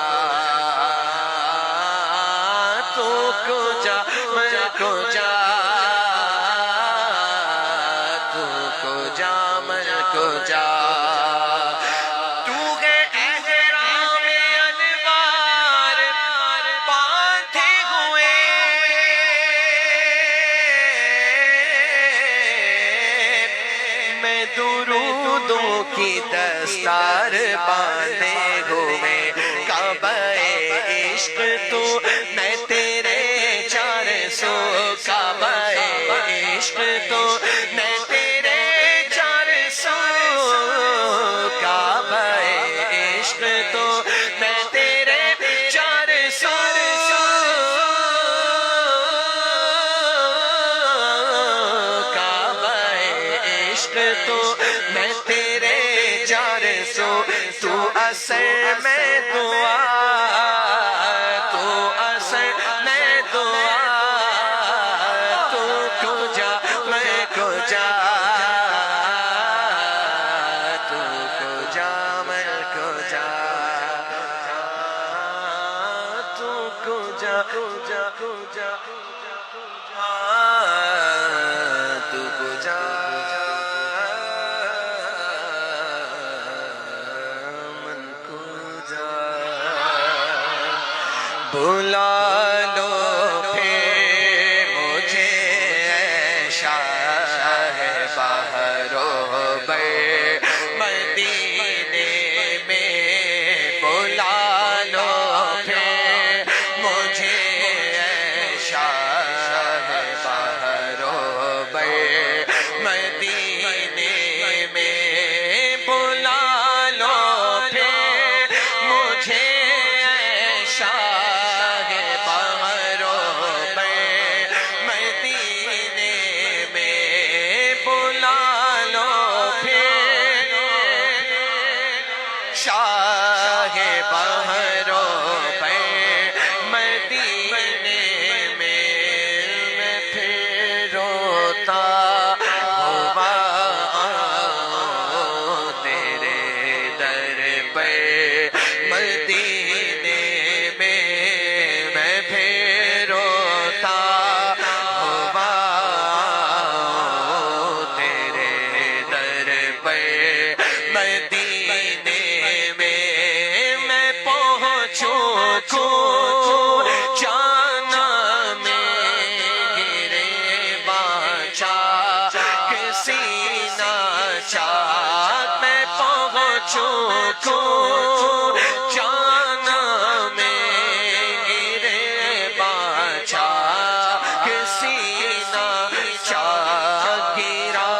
تو کجا میں کجا، تو کجا میں کجا، تو ہے احرام انوار باندھے ہوئے، میں درودوں کی دستار باندھے ہوئے، کعبہ عشق تو میں تیرے 400، کعبہ عشق تو میں تیرے 400، کعبہ عشق تو میں تیرے 400، کعبہ عشق تو میں تیرے 400، تو اثر میں دعا، تو اثر میں دعا، تو کجا میں کجا، تو کجا میں کجا، تو کجا کجا کجا، تو کجا من کجا، بلا لو پھر مجھے اے شاہ بحر و بر مدینے میں، بلا لو پھر مجھے اے شاہ بحر و بر مدینے میں، بلا لو پھر مجھے اے شاہ بحر و بر مدینے میں، بچوں کو جانا میں گرے باچا کسی نہ چاہ گرا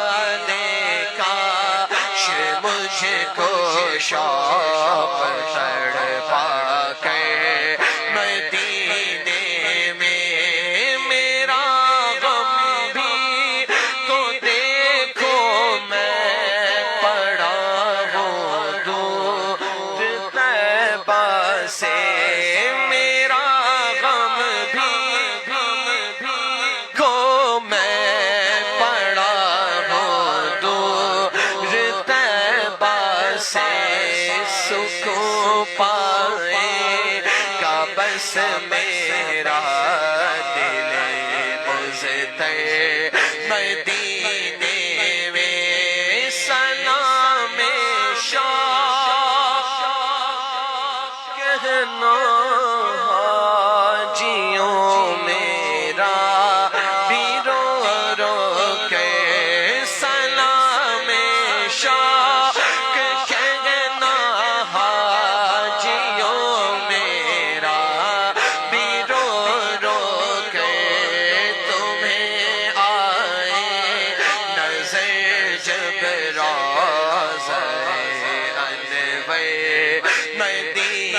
دے کاش مجھ کو شوق تڑپا کے مدینے میں میرا غم بھی تو دیکھو میں پڑا ہوں دور طیبہ سے میرا غم بھی کو میں پڑا ہوں دور طیبہ سے سکون پائے گا بس میرا دل مجھتے مدینے میں سلام شاہ کہنا حاجیوں میرا بھی رو رو کے سلام شاہ کہنا حاجیوں میرا بھی رو رو کے تمہیں آئے نظر جب روضہ انور مدینے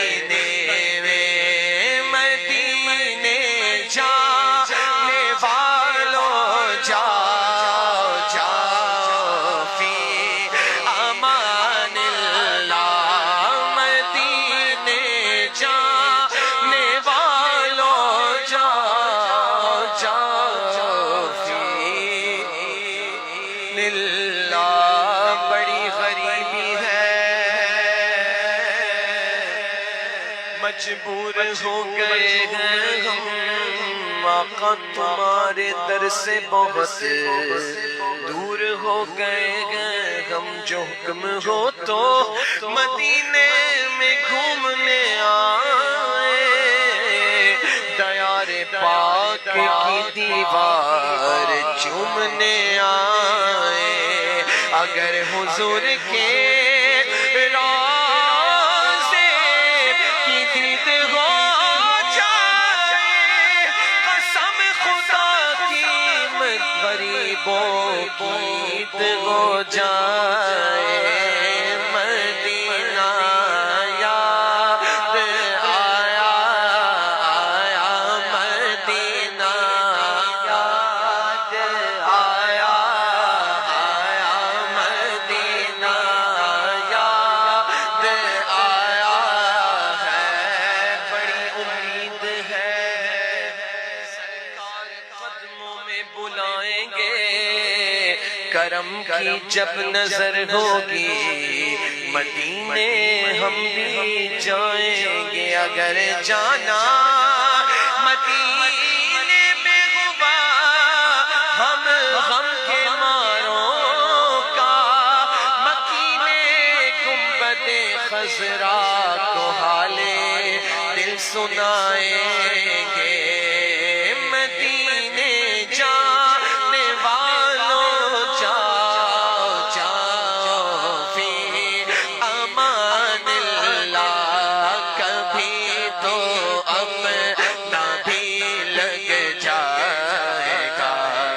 میں مدینے جانے والوں جاؤ جاؤ فی امان اللہ مدینے جانے والوں جاؤ جاؤ فی اللہ بڑی غریبی ہے مجبور ہو گئے ہیں ہم آقا تمہارے در سے بہت دور ہو گئے ہیں ہم جو حکم ہو تو مدینے میں گھومنے آئے دیار پاک کی دیوار چومنے آئے اگر حضور کے روضے کی دید ہو جائے قسم خدا کی غریبوں کی عید ہو جائے مدینہ یاد آیا آیا مدینہ یاد آیا آیا مدینہ یاد آیا ہے بڑی امید ہے سرکار قدموں میں بلائیں گے کرم کی جب نظر ہوگی مدینے ہم بھی جائیں گے اگر جانا مدینے میں ہوا ہم غم کے ماروں کا مکینے گنبد خضرا کو حال دل سنائیں گے مدینے جانے والوں جاؤ جاؤ فی امان اللہ کبھی تو اپنا بھی لگ جائے گا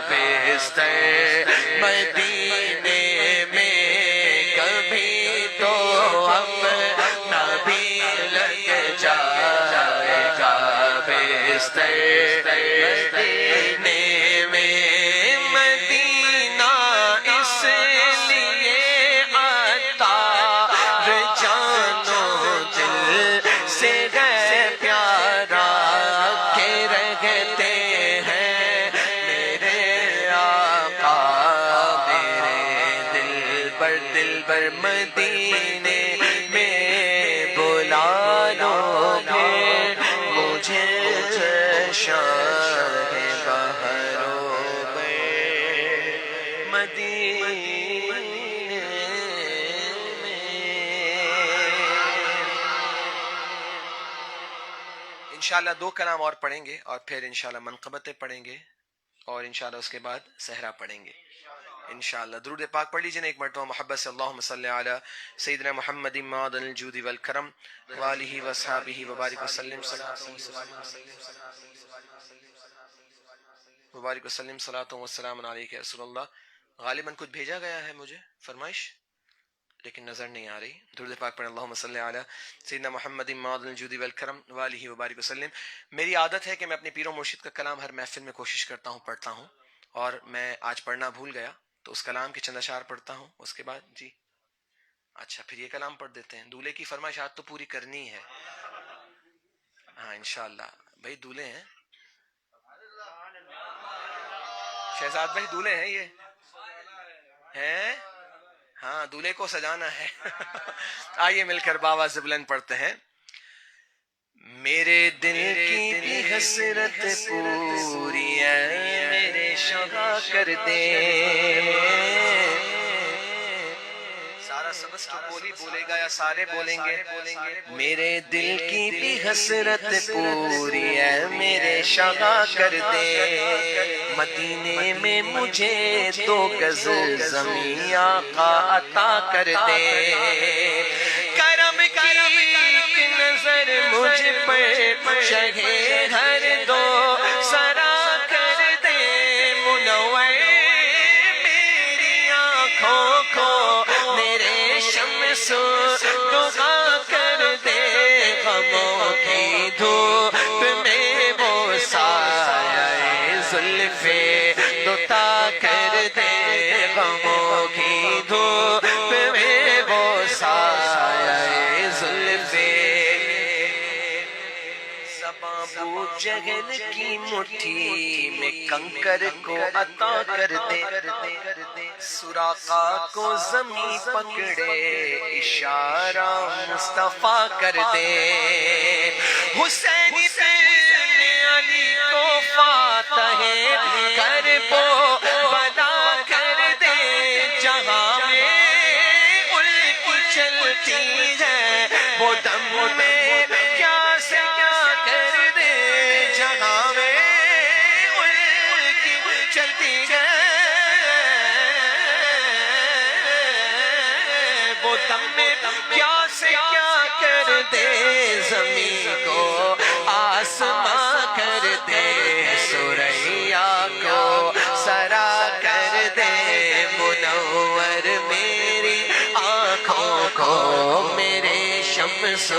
بستر مدینے میں کبھی تو اپنا بھی لگ جائے گا بستر مدینے میں مدینہ اس لیے عطار جانو دل سے گئے پیارا کے رہتے ہیں میرے آقا میرے دل بر مدینے میں بلا لو پھر مجھے شاہ بہروں میں مدینے میں انشاءاللہ 2 کلام اور پڑھیں گے اور پھر انشاءاللہ منقبتیں پڑھیں گے اور انشاءاللہ اس کے بعد صحرا پڑھیں گے انشاءاللہ درود پاک پڑھ لیجئے ایک مرتبہ محبت سے، اللہم صلی علی سیدنا محمد معدن الجود والکرم وآلہ وصحابہ وبارک وسلم وبارک وسلم صلاۃ وسلام علیک یا رسول اللہ. غالباً کچھ بھیجا گیا ہے مجھے فرمائش، لیکن نظر نہیں آ رہی. درود پاک پڑھیں اللہم صلی علی سیدنا محمد معدن الجود والکرم وآلہ وبارک وسلم. میری عادت ہے کہ میں اپنے پیر و مرشد کا کلام ہر محفل میں کوشش کرتا ہوں پڑھتا ہوں، اور میں آج پڑھنا بھول گیا تو اس کلام کے چند اشعار پڑھتا ہوں. اس کے بعد جی اچھا پھر یہ کلام پڑھ دیتے ہیں. دولہے کی فرمائشات تو پوری کرنی ہے. ہاں انشاءاللہ بھائی دولہے ہیں، شہزاد بھائی دولہے ہیں یہ ہیں. ہاں دولہے کو سجانا ہے. آئیے مل کر باواز بلند پڑھتے ہیں. میرے دل کی بھی حسرت پوری ہے میرے شغا کر دے. سارا سبس تو بولی بولے گا یا سارے بولیں گے؟ میرے دل کی بھی حسرت پوری ہے میرے شغا کر دے. مدینے میں مجھے 2 گز زمین آقا عطا کر دے. کرم کی ایک نظر مجھ پر شہے ہر دو سرا کر دے. منور میری آنکھوں کو میرے شمس دغا کر دے. غموں کی دھوپ میں وہ سایہ زلف دوتا کر دے. غموں کی دھوپ میں وہ سایہ زلف. ابو جہل کی مٹھی میں کنکر کو عطا کر دے. سراقہ کو زمین پکڑے اشارہ مصطفیٰ کر دے. حسین ابن علی کو فاتح کرب بلا کر دے. جہاں میں الٹی چلتی ہے وہ دم میں کیا سے کیا کر دے. جہاں میں الٹی چلتی ہے وہ دم میں کیا سے کیا کر دے. زمین کو آسماں کر دے. سریا کو سرا کر دے. منور میری آنکھوں کو میرے شمس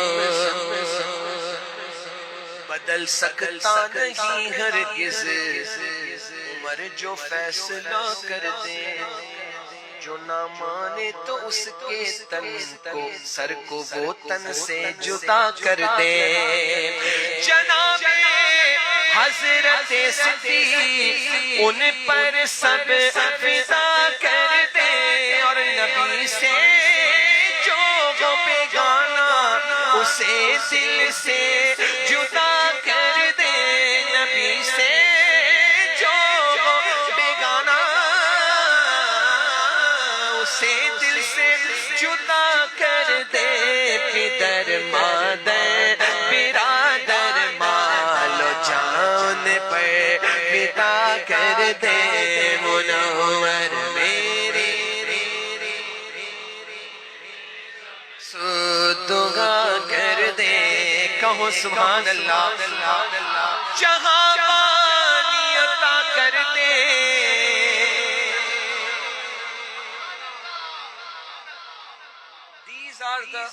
بدل سکتا نہیں ہرگز. عمر جو فیصلہ کر دے. جو نہ مانے تو اس کے تن کو سر کو وہ تن سے جدا کر دے. جناب حضرت صدیق ان پر سب فدا کر دے. اور نبی سے جو وہ بیگانہ اسے دل سے جدا کر دے. نبی سے جو وہ بیگانہ اسے دل سے جدا کر دے. پدر مادر برادر مال و جان پر فدا کر دے. منور میری دعا کر دے. کہو سبحان اللہ. جہاں پانی عطا کر دے. These are the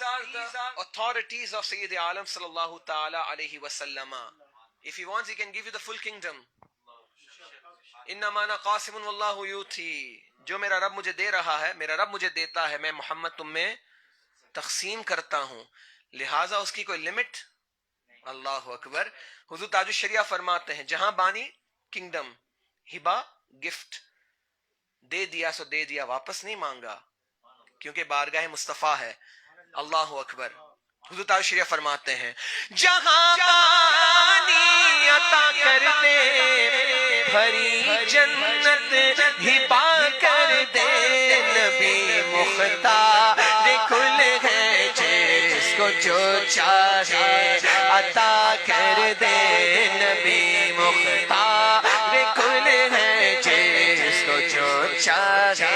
authorities of Sayyid Alam sallallahu ta'ala alayhi wa sallama. If he wants, he can give you the full kingdom. انما انا قاسم واللہ یوتی. جو میرا رب مجھے دے رہا ہے میرا رب مجھے دیتا ہے، میں محمد تم میں تقسیم کرتا ہوں. لہٰذا اس کی کوئی لمٹ. اللہ اکبر. حضور تاج الشریعہ فرماتے ہیں جہاں بانی کنگڈم ہبا گفٹ دے دیا سو دے دیا، واپس نہیں مانگا کیونکہ بارگاہ مصطفیٰ ہے. اللہ اکبر. حضور تاج الشریعہ فرماتے ہیں جہاں بانی عطا کر دے بھری جنت ہبا کر دے. نبی مختار کھل ہے جس کو جو چاہے عطا کر دے. نبی مختار کھل ہے جس کو جو چاہے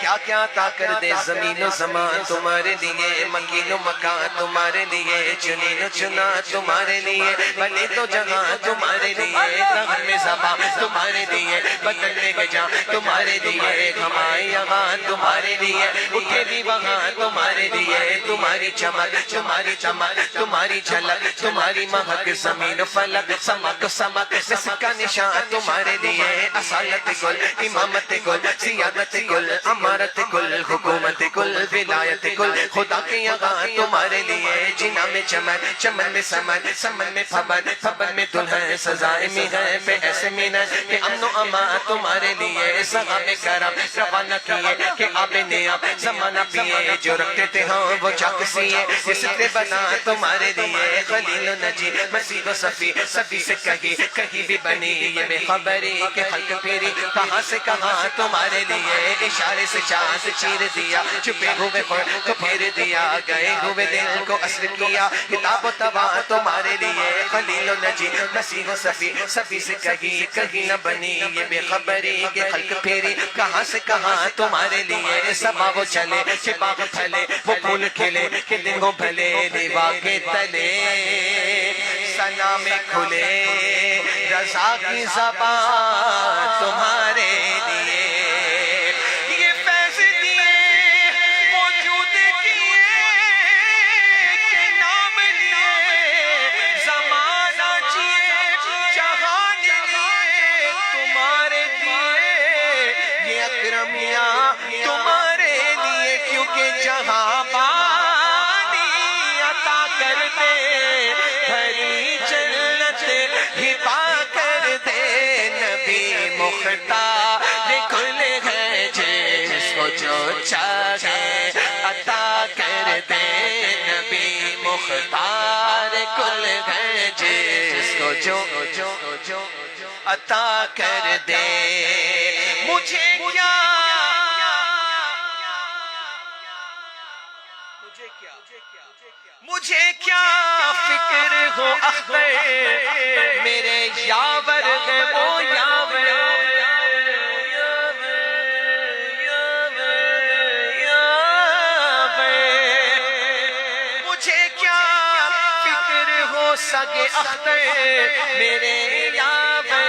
کیا کیا عطا کر دے زمین و زمان تمہارے لیے مکین و مکان تمہارے لیے چنین و چنا تمہارے لیے بنے تو جہاں تمہارے لیے تغم زبان تمہارے لیے بدلنے کے جہاں تمہارے لیے ہمارے یہاں تمہارے لیے اٹھے بھی وہاں تمہارے لیے تمہاری چمک تمہاری چمک تمہاری جھلک تمہاری مہک زمین و فلک سمک سمک مسک کا نشان تمہارے لیے اصالت گل امامت گل سیادت گل امارت کل حکومت کل ولایت کل خدا کے یہاں تمہارے لیے جنا میں چمن چمن میں سمن سمن میں پھبن پھبن میں دلہن سزائے میں ہے میں ایسے مینن کہ امن و امان تمہارے لیے سغا میں کرم روانہ کیے کہ آب نیاب زمانہ پیے جو رکھتے تھے ہاں وہ چاک سیے یہ سترے بنا تمہارے لیے خلیل و نجی مسیح و صفی سبھی سے کہیں بھی بنی یہ بے خبری کہ خلق پھیری کہاں سے کہاں تمہارے لیے اشارے سے چاند چیر دیا چھپے ہوئے خور کو پھیر دیا گئے ہوئے دل کو اثر کیا کتاب و توا تمہارے لیے خلیل و نجی مسیح و صفی سبھی سے کہیں نہ بنی یہ بے خبری کہ خلق پھیری کہاں سے کہاں تمہارے لیے سبا وہ چلے کہ باغ پھلے وہ پھول کھلے کہ دن ہو بھلے دیوا کے تلے ثنا میں کھلے رضا کی زبان تمہارے لیے یہ فیض دیے موجود کیے کہ نام لیے زمانہ جیے جہان لیے تمہارے لیے یہ اکرمیاں تمہارے لیے کیونکہ جہاں پانی عطا کر دے بھری جنت ہبا کر دے نبی مختار کل ہے جس کو جو چاہے عطا کر دے نبی مختار کل ہے جس کو جو عطا کر دے مجھے کیا فکر ہو اختر میرے یاور ہے وہ یاور مجھے کیا فکر ہو سگے اختر میرے یاور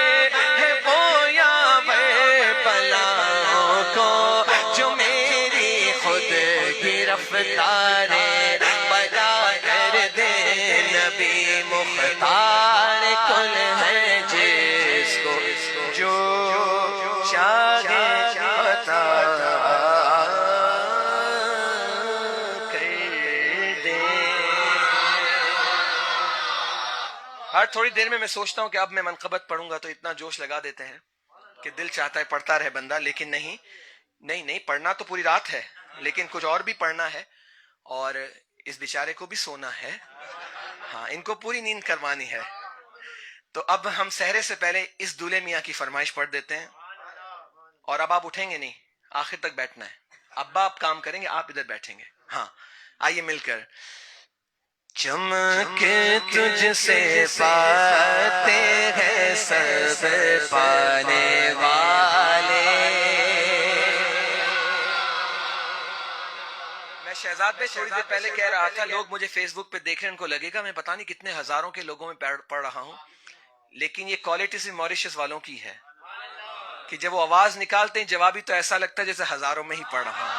ہے وہ یاور بلاؤں کو جو میری خود گرفتار بلا کر دے نبی مختار کل ہے جس کو جو چاہے عطا کر دے. ہر تھوڑی دیر میں سوچتا ہوں کہ اب میں منقبت پڑھوں گا تو اتنا جوش لگا دیتے ہیں کہ دل چاہتا ہے پڑھتا رہے بندہ، لیکن نہیں پڑھنا تو پوری رات ہے، لیکن کچھ اور بھی پڑھنا ہے اور اس بیچارے کو بھی سونا ہے، ہاں ان کو پوری نیند کروانی ہے. تو اب ہم سحرے سے پہلے اس دولے میاں کی فرمائش پڑھ دیتے ہیں، اور اب آپ اٹھیں گے نہیں، آخر تک بیٹھنا ہے. ابا آپ کام کریں گے، آپ ادھر بیٹھیں گے. ہاں آئیے مل کر. چمک تجھ سے پاتے ہیں سب پانے والے. میں شہزاد پہ تھوڑی دیر پہلے کہہ رہا تھا لوگ مجھے فیس بک پہ دیکھ رہے ہیں، ان کو لگے گا میں پتہ نہیں کتنے ہزاروں کے لوگوں میں پڑھ رہا ہوں، لیکن یہ کوالٹی سے موریشس والوں کی ہے کہ جب وہ آواز نکالتے ہیں جوابی تو ایسا لگتا ہے جیسے ہزاروں میں ہی پڑھ رہا ہوں.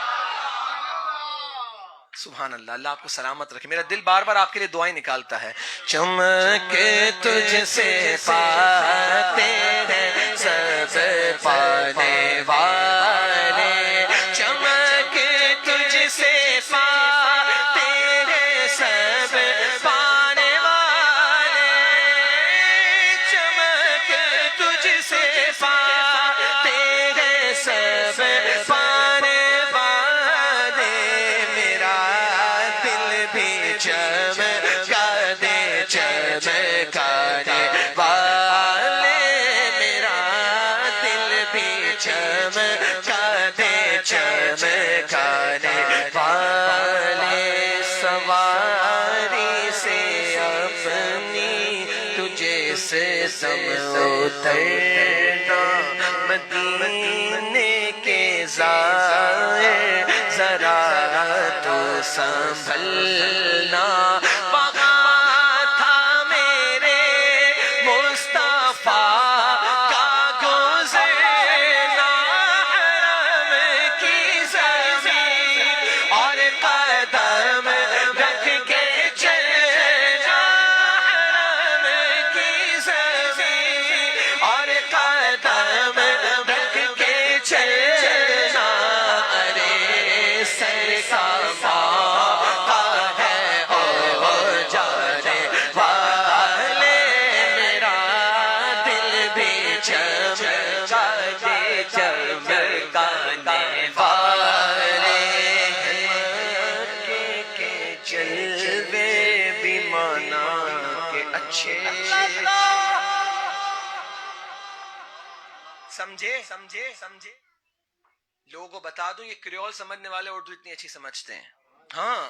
سبحان اللہ، اللہ آپ کو سلامت رکھے. میرا دل بار بار آپ کے لیے دعائیں نکالتا ہے. چمک تجھ سے پاتے ہیں سب پانے والے، چمک تجھ سے پاتے ہیں سب پانے والے، چمک تجھ سے پاتے ہیں سب پانے والے. میرا دل بھی چمکا دے چمکانے والے، میرا دل بھی چمکا دے چمکانے والے. سواری سے اپنی تجھے سے سم اترنا مدینہ فضائے ذرا تو سنبھلنا، وہاں تھا میرے مصطفیٰ کا گزرنا، حرم کی زمین اور قدم رکھ کے چلنا، حرم کی زمین اور قدم رکھ کے چلنا، ارے سرسبا کا ہے او جانے والے، میرا دل بھی چمکانے چمکانے والے، مکے کے جلوے بھی مانا کے اچھے، سمجھے سمجھے سمجھے؟ لوگوں کو بتا دوں یہ کریول سمجھنے والے اردو اتنی اچھی سمجھتے ہیں. ہاں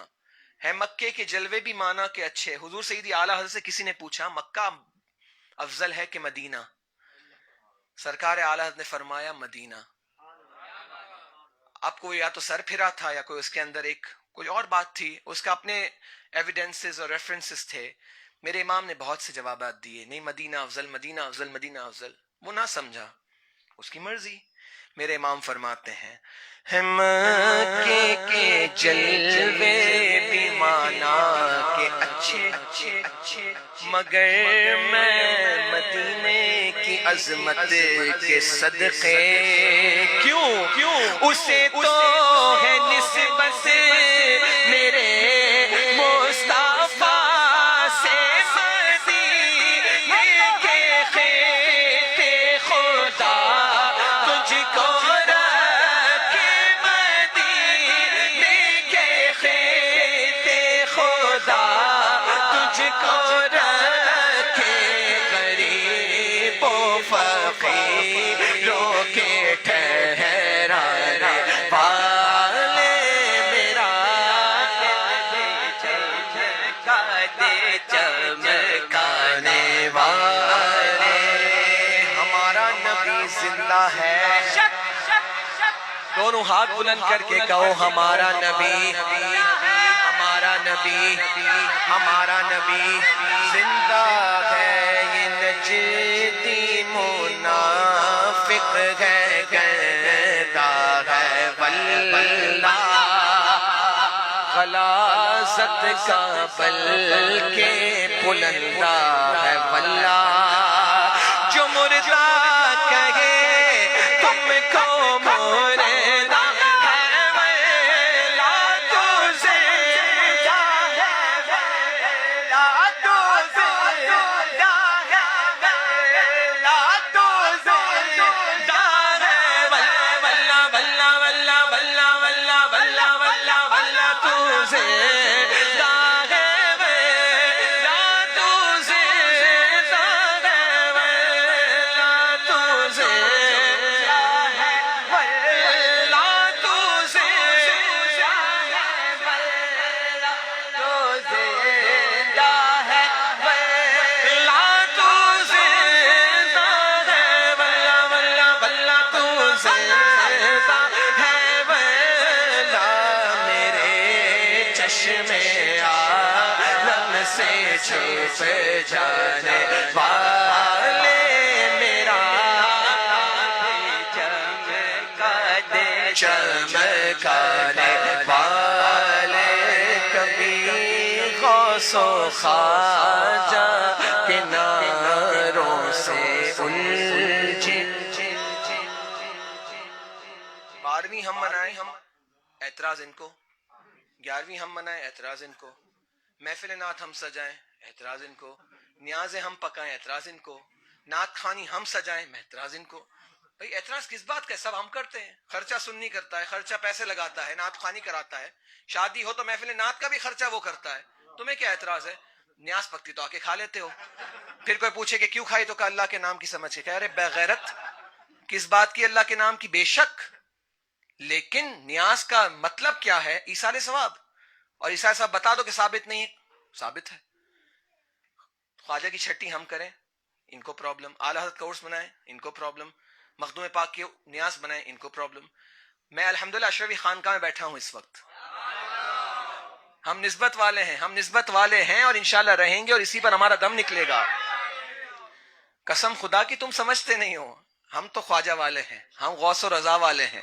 ہے مکے کے جلوے بھی مانا کے اچھے. حضور سیدی اعلیٰ حضرت سے کسی نے پوچھا مکہ افضل ہے کہ مدینہ؟ سرکار اعلیٰ حضرت نے فرمایا مدینہ. اب کوئی یا تو سر پھرا تھا یا کوئی اس کے اندر ایک کوئی اور بات تھی، اس کا اپنے ایویڈنسز اور ریفرنسز تھے. میرے امام نے بہت سے جوابات دیے، نہیں مدینہ افضل، مدینہ افضل، مدینہ افضل. وہ نہ سمجھا، اس کی مرضی. میرے امام فرماتے ہیں مکے کے جلوے بھی مانا کے اچھے اچھے، مگر میں مدینے کی عظمت کے صدقے کیوں اسے تو ہے نسبت میرے مصطفیٰ سے، مدینے کے خیت خدا تجھ کو رکھے، مدینے کے خیت خدا تجھ کو رکھے، غریب و فقیروں کے ٹھہرانے والے، میرا چمکانے والے. ہمارا نبی زندہ ہے، دونوں ہاتھ بلند کر کے کہو ہمارا نبی، ہمارا نبی، ہمارا نبی زندہ ہے. یہ نجدی منافق ہے، گندا ہے واللہ، غلاظت کا بلکہ بلندہ ہے واللہ. جو مردہ کہے تم کو مردہ ہے واللہ، تو زندہ ہے واللہ، تو زندہ ہے واللہ، تو زندہ ہے واللہ واللہ واللہ واللہ واللہ واللہ واللہ واللہ، تو زندہ ہے واللہ، تو زندہ ہے واللہ، تو زندہ ہے واللہ، تو زندہ ہے واللہ، تو زندہ ہے واللہ، تو زندہ ہے واللہ واللہ واللہ، تو زندہ ہے واللہ. میرے چشمے عالم سے چھپ جانے والے، میرا چمکانے والے، کبھی غوث و خواجہ کے ناروں سے الجھے. 12ویں ہم منائیں اعتراض ان کو، 11ویں ہم منائیں اعتراض ان کو، محفل نعت ہم سجائیں اعتراض ان کو، نیازیں ہم پکائیں اعتراض ان کو، نعت خوانی ہم سجائیں اعتراض ان کو. بھئی اعتراض کس بات کا ہے؟ سب ہم کرتے ہیں. خرچہ سنی کرتا ہے، خرچہ پیسے لگاتا ہے، نعت خوانی کراتا ہے، شادی ہو تو محفل نعت کا بھی خرچہ وہ کرتا ہے. تمہیں کیا اعتراض ہے؟ نیاز پکتی تو آ کے کھا لیتے ہو. پھر کوئی پوچھے کہ کیوں کھائی تو کہ اللہ کے نام کی سمجھ کے. کہہ رہے بے غیرت کس بات کی اللہ کے نام کی؟ بے شک، لیکن نیاز کا مطلب کیا ہے؟ ایصال ثواب. اور ایصال ثواب بتا دو کہ ثابت نہیں ہے. ثابت ہے. خواجہ کی چھٹی ہم کریں ان کو پرابلم، اعلیٰ حضرت کا عرس بنائیں ان کو پرابلم، مخدوم پاک کی نیاز بنائیں ان کو پرابلم. میں الحمدللہ اشرفی خانقاہ میں بیٹھا ہوں اس وقت. ہم نسبت والے ہیں, ہم نسبت والے ہیں اور انشاءاللہ رہیں گے اور اسی پر ہمارا دم نکلے گا. قسم خدا کی تم سمجھتے نہیں ہو, ہم تو خواجہ والے ہیں, ہم غوث و رضا والے ہیں.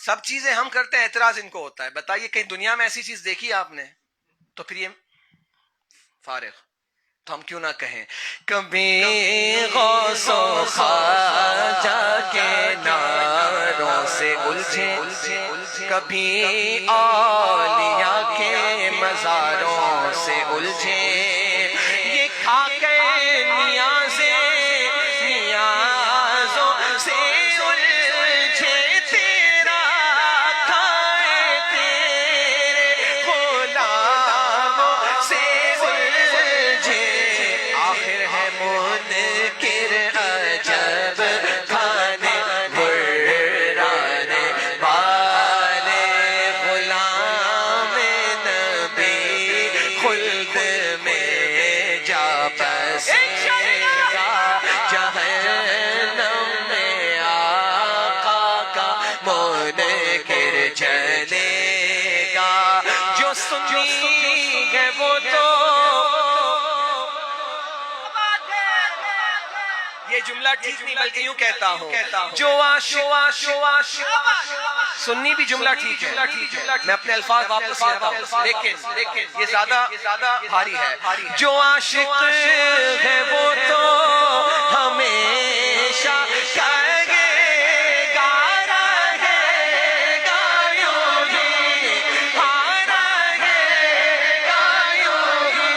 سب چیزیں ہم کرتے ہیں, اعتراض ان کو ہوتا ہے. بتائیے کہیں دنیا میں ایسی چیز دیکھی آپ نے؟ تو پھر یہ فارغ, تو ہم کیوں نہ کہیں کبھی غوث و خواجہ کے ناروں سے الجھے, کبھی اولیاء کے مزاروں سے الجھے, یہ کھا کے نیازوں سے الجھے, تیرا کھائے تیرے غلاموں سے الجھے. آخر ہے منکر عجب کھانے برانے والے, غلام نبی خلد میں جا بسے گا, جہنم میں آقا کا منکر جلے گا. جو سنی ہے وہ تو یہ جملہ ٹھیک نہیں بلکہ یوں کہتا ہوں, جو عاشق سنی بھی جملہ ٹھیک ہے, میں اپنے الفاظ واپس لیتا ہوں, لیکن یہ زیادہ بھاری ہے. جو عاشق ہے وہ تو ہمیشہ کہے گا, رہے گا یوں ہی, رہے گا یوں ہی,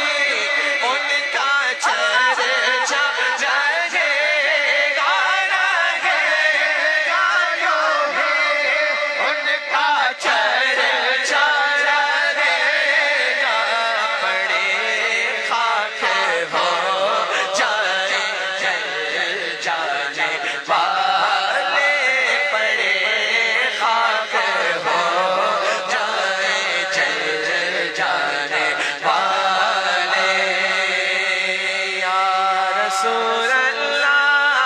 ان کا چرچا رہے گا, رہے گا یوں ہی, ان کا چرچا رہے گا. پڑے خاک ہو جائے جل جانے والے, پڑے خاک ہو جائے جل جانے والے. یا رسول اللہ,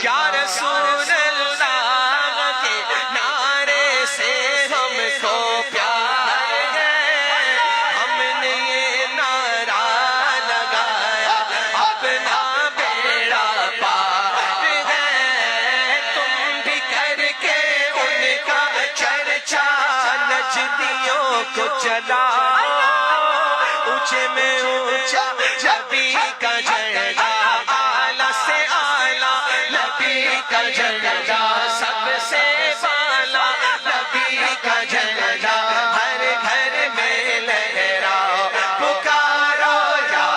یا رسول اللہ کے نعرے سے ہم کو پیار ہے, ہم نے یہ نعرہ لگایا اپنا بیڑا پار ہے. تم بھی کر کے ان کا چرچا نجدیوں کو چلاؤ, اونچے میں اونچا نبی کا جھنڈا, اعلیٰ سے اعلیٰ نبی کا جھنڈا, سب سے بالا نبی کا جھنڈا, ہر گھر میں لہراؤ, پکارو یا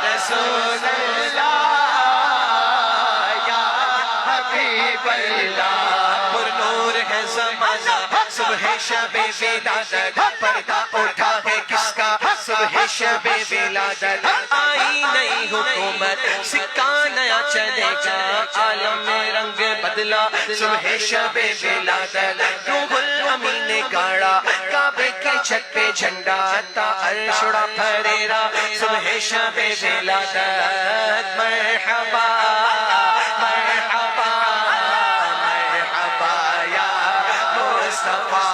رسول اللہ, یا حبیب اللہ. پر نور ہے زمانہ, صبح شب ولادت, پردہ اٹھا ہے کس کا, صبح شب ولادت. آئی نئی حکومت, سکہ نیا چلے گا, عالم میں رنگ بدلا, صبح شب ولادت. روح الامین نے گاڑا کعبے کے چھت پہ جھنڈا, تا عرش اڑا پھریرا, صبح شب ولادت. مرحبا مرحبا مرحبا یا مصطفیٰ,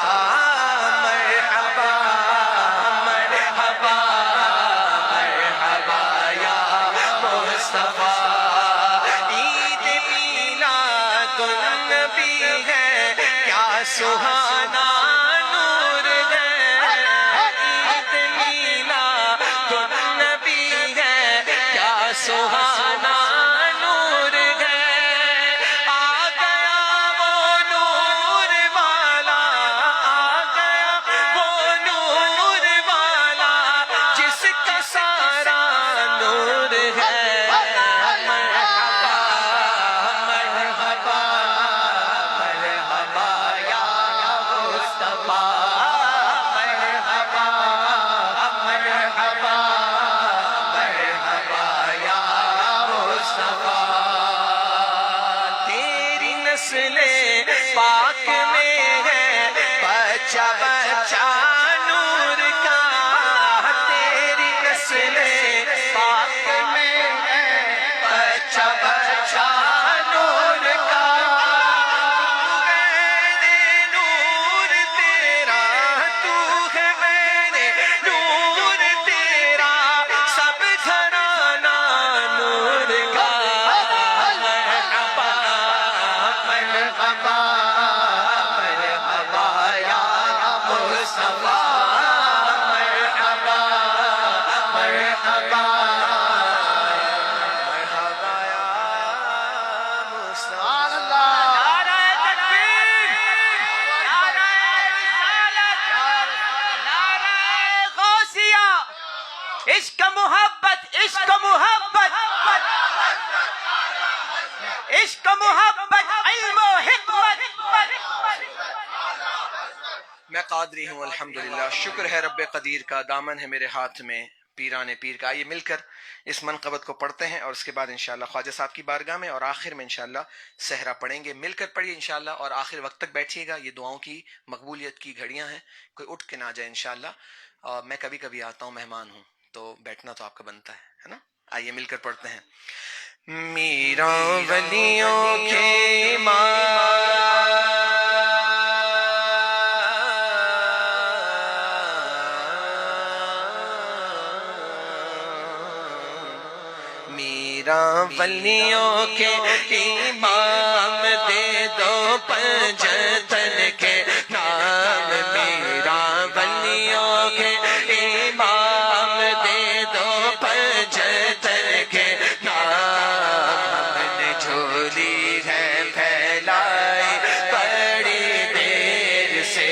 مرحبا مرحبا مرحبا یا مصطفیٰ. عید میلاد النبی ہے, کیا سہانا نور ہے, عید میلاد النبی ہے, کیا سہانا نور ہے. آ گیا وہ نور والا, آ گیا وہ نور والا, جس کا سارا نور ہے. مرحبا مرحبا مرحبا یا مصطفیٰ, مرحبا مرحبا مرحبا یا مصطفیٰ. تیری نسل پاک میں ہے بچہ بچہ نور کا, تیری نسل پاک میں ہے بچہ بچہ نور کا. عشق محبت عشق محبت علم و حکمت میں قادری ہوں الحمدللہ. شکر ہے رب قدیر کا، دامن ہے میرے ہاتھ میں پیران پیر کا. آئیے مل کر اس منقبت کو پڑھتے ہیں اور اس کے بعد انشاءاللہ خواجہ صاحب کی بارگاہ میں اور آخر میں انشاءاللہ صحرا پڑھیں گے. مل کر پڑھیے انشاءاللہ اور آخر وقت تک بیٹھیے گا. یہ دعاؤں کی مقبولیت کی گھڑیاں ہیں، کوئی اٹھ کے نہ جائے انشاءاللہ. میں کبھی کبھی آتا ہوں، مہمان ہوں، تو بیٹھنا تو آپ کا بنتا ہے نا. آئیے مل کر پڑھتے ہیں. میرا ولیوں کے امام میرا ولیوں کے امام دے دو پنجتن کے نام. میرا ولیوں کے امام دے دو پنجتن کے نام. ہم نے جھولی ہے پھیلائی بڑی دیر سے،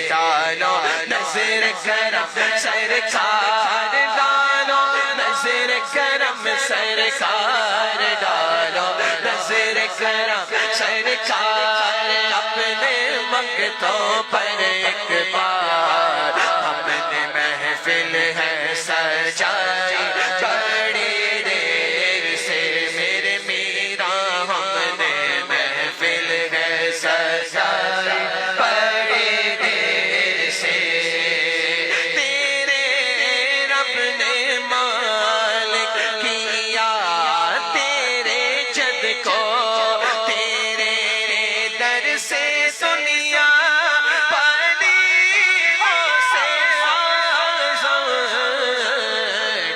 ڈالو نظر کرم سرکار، ڈالو نظر کرم سرکار، ڈالو نظر کرم سرکار. اپنے منگتوں پر ایک بار ہم نے محفل ہے سجائی بڑی دیر سے. میرے میرا ہم نے محفل ہے سجائی بڑی دیر سے. تیرے رب نے مالک کیا تیرے جد کو، تیرے در سے دنیا پالیوں سے آزم.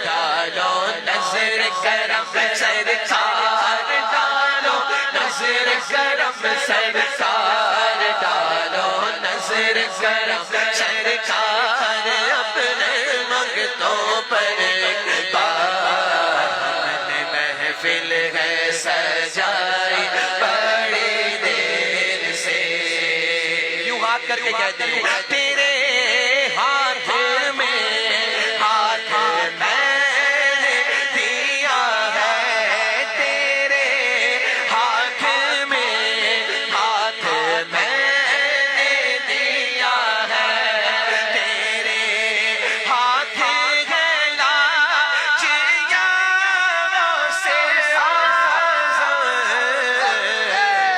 ڈالو نظر کرم سرکار، ڈالو نظر کرم سرکار، ڈالو نظر کرم سرکار. اپنے منگتوں پر ایک بار ہم نے محفل ہے سجائی بڑی دیر سے. یوں ہاتھ کر کے کہتے ہیں تیرے ہاتھ میں ہاتھ میں نے دیا ہے، تیرے ہاتھ میں ہاتھ میں نے دیا ہے. تیرے ہاتھ گلا جیا سے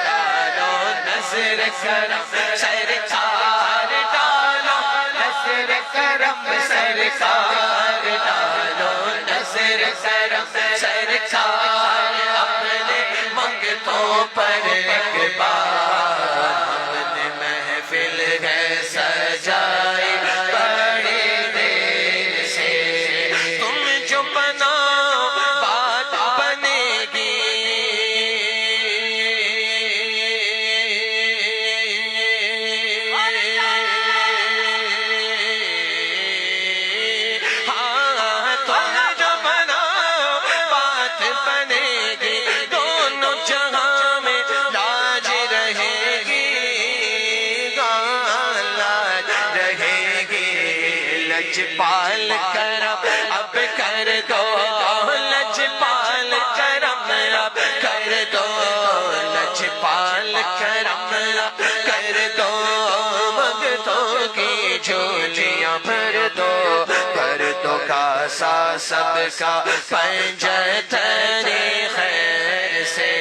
ڈالو نظر کرم سرکار، ڈالو نظر کرم سرکار، ڈالو نظر کرم سرکار. اپنے منگتوں پر ایک بار ہم نے محفل ہے سجائی بڑی دیر سے. تم جو بناؤ بات بنے گی، ہاں تم جو بناؤ بات بنے گی، دونوں جہاں میں لاج رہے گی، لاج رہے گی. لجپال کرم اب کر دو، لجپال کرم اب کر دو، لجپال کرم اب کر دو. منگتوں کی جھولیاں بھر دو، پردوں کا سا سب کا پنجتن خیر سے.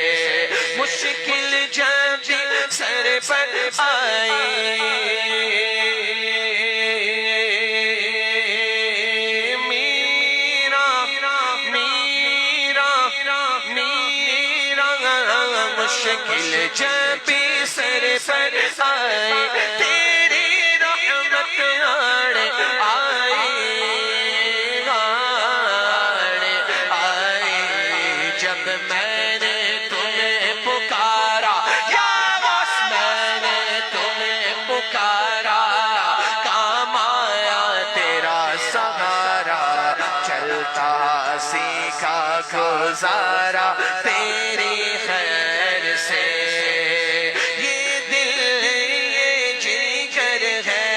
مشکل جب سر پر آئی، میرا میرا میرا مشکل جب سر پر آئی، تیری رحمت آڑ آئی، آئی. جب میں نے تمہیں پکارا یا غوث، میں نے تمہیں پکارا، کام آیا تیرا سہارا. چلتا سیکھا گزارا تیری خیر سے. یہ دل یہ جگر ہے،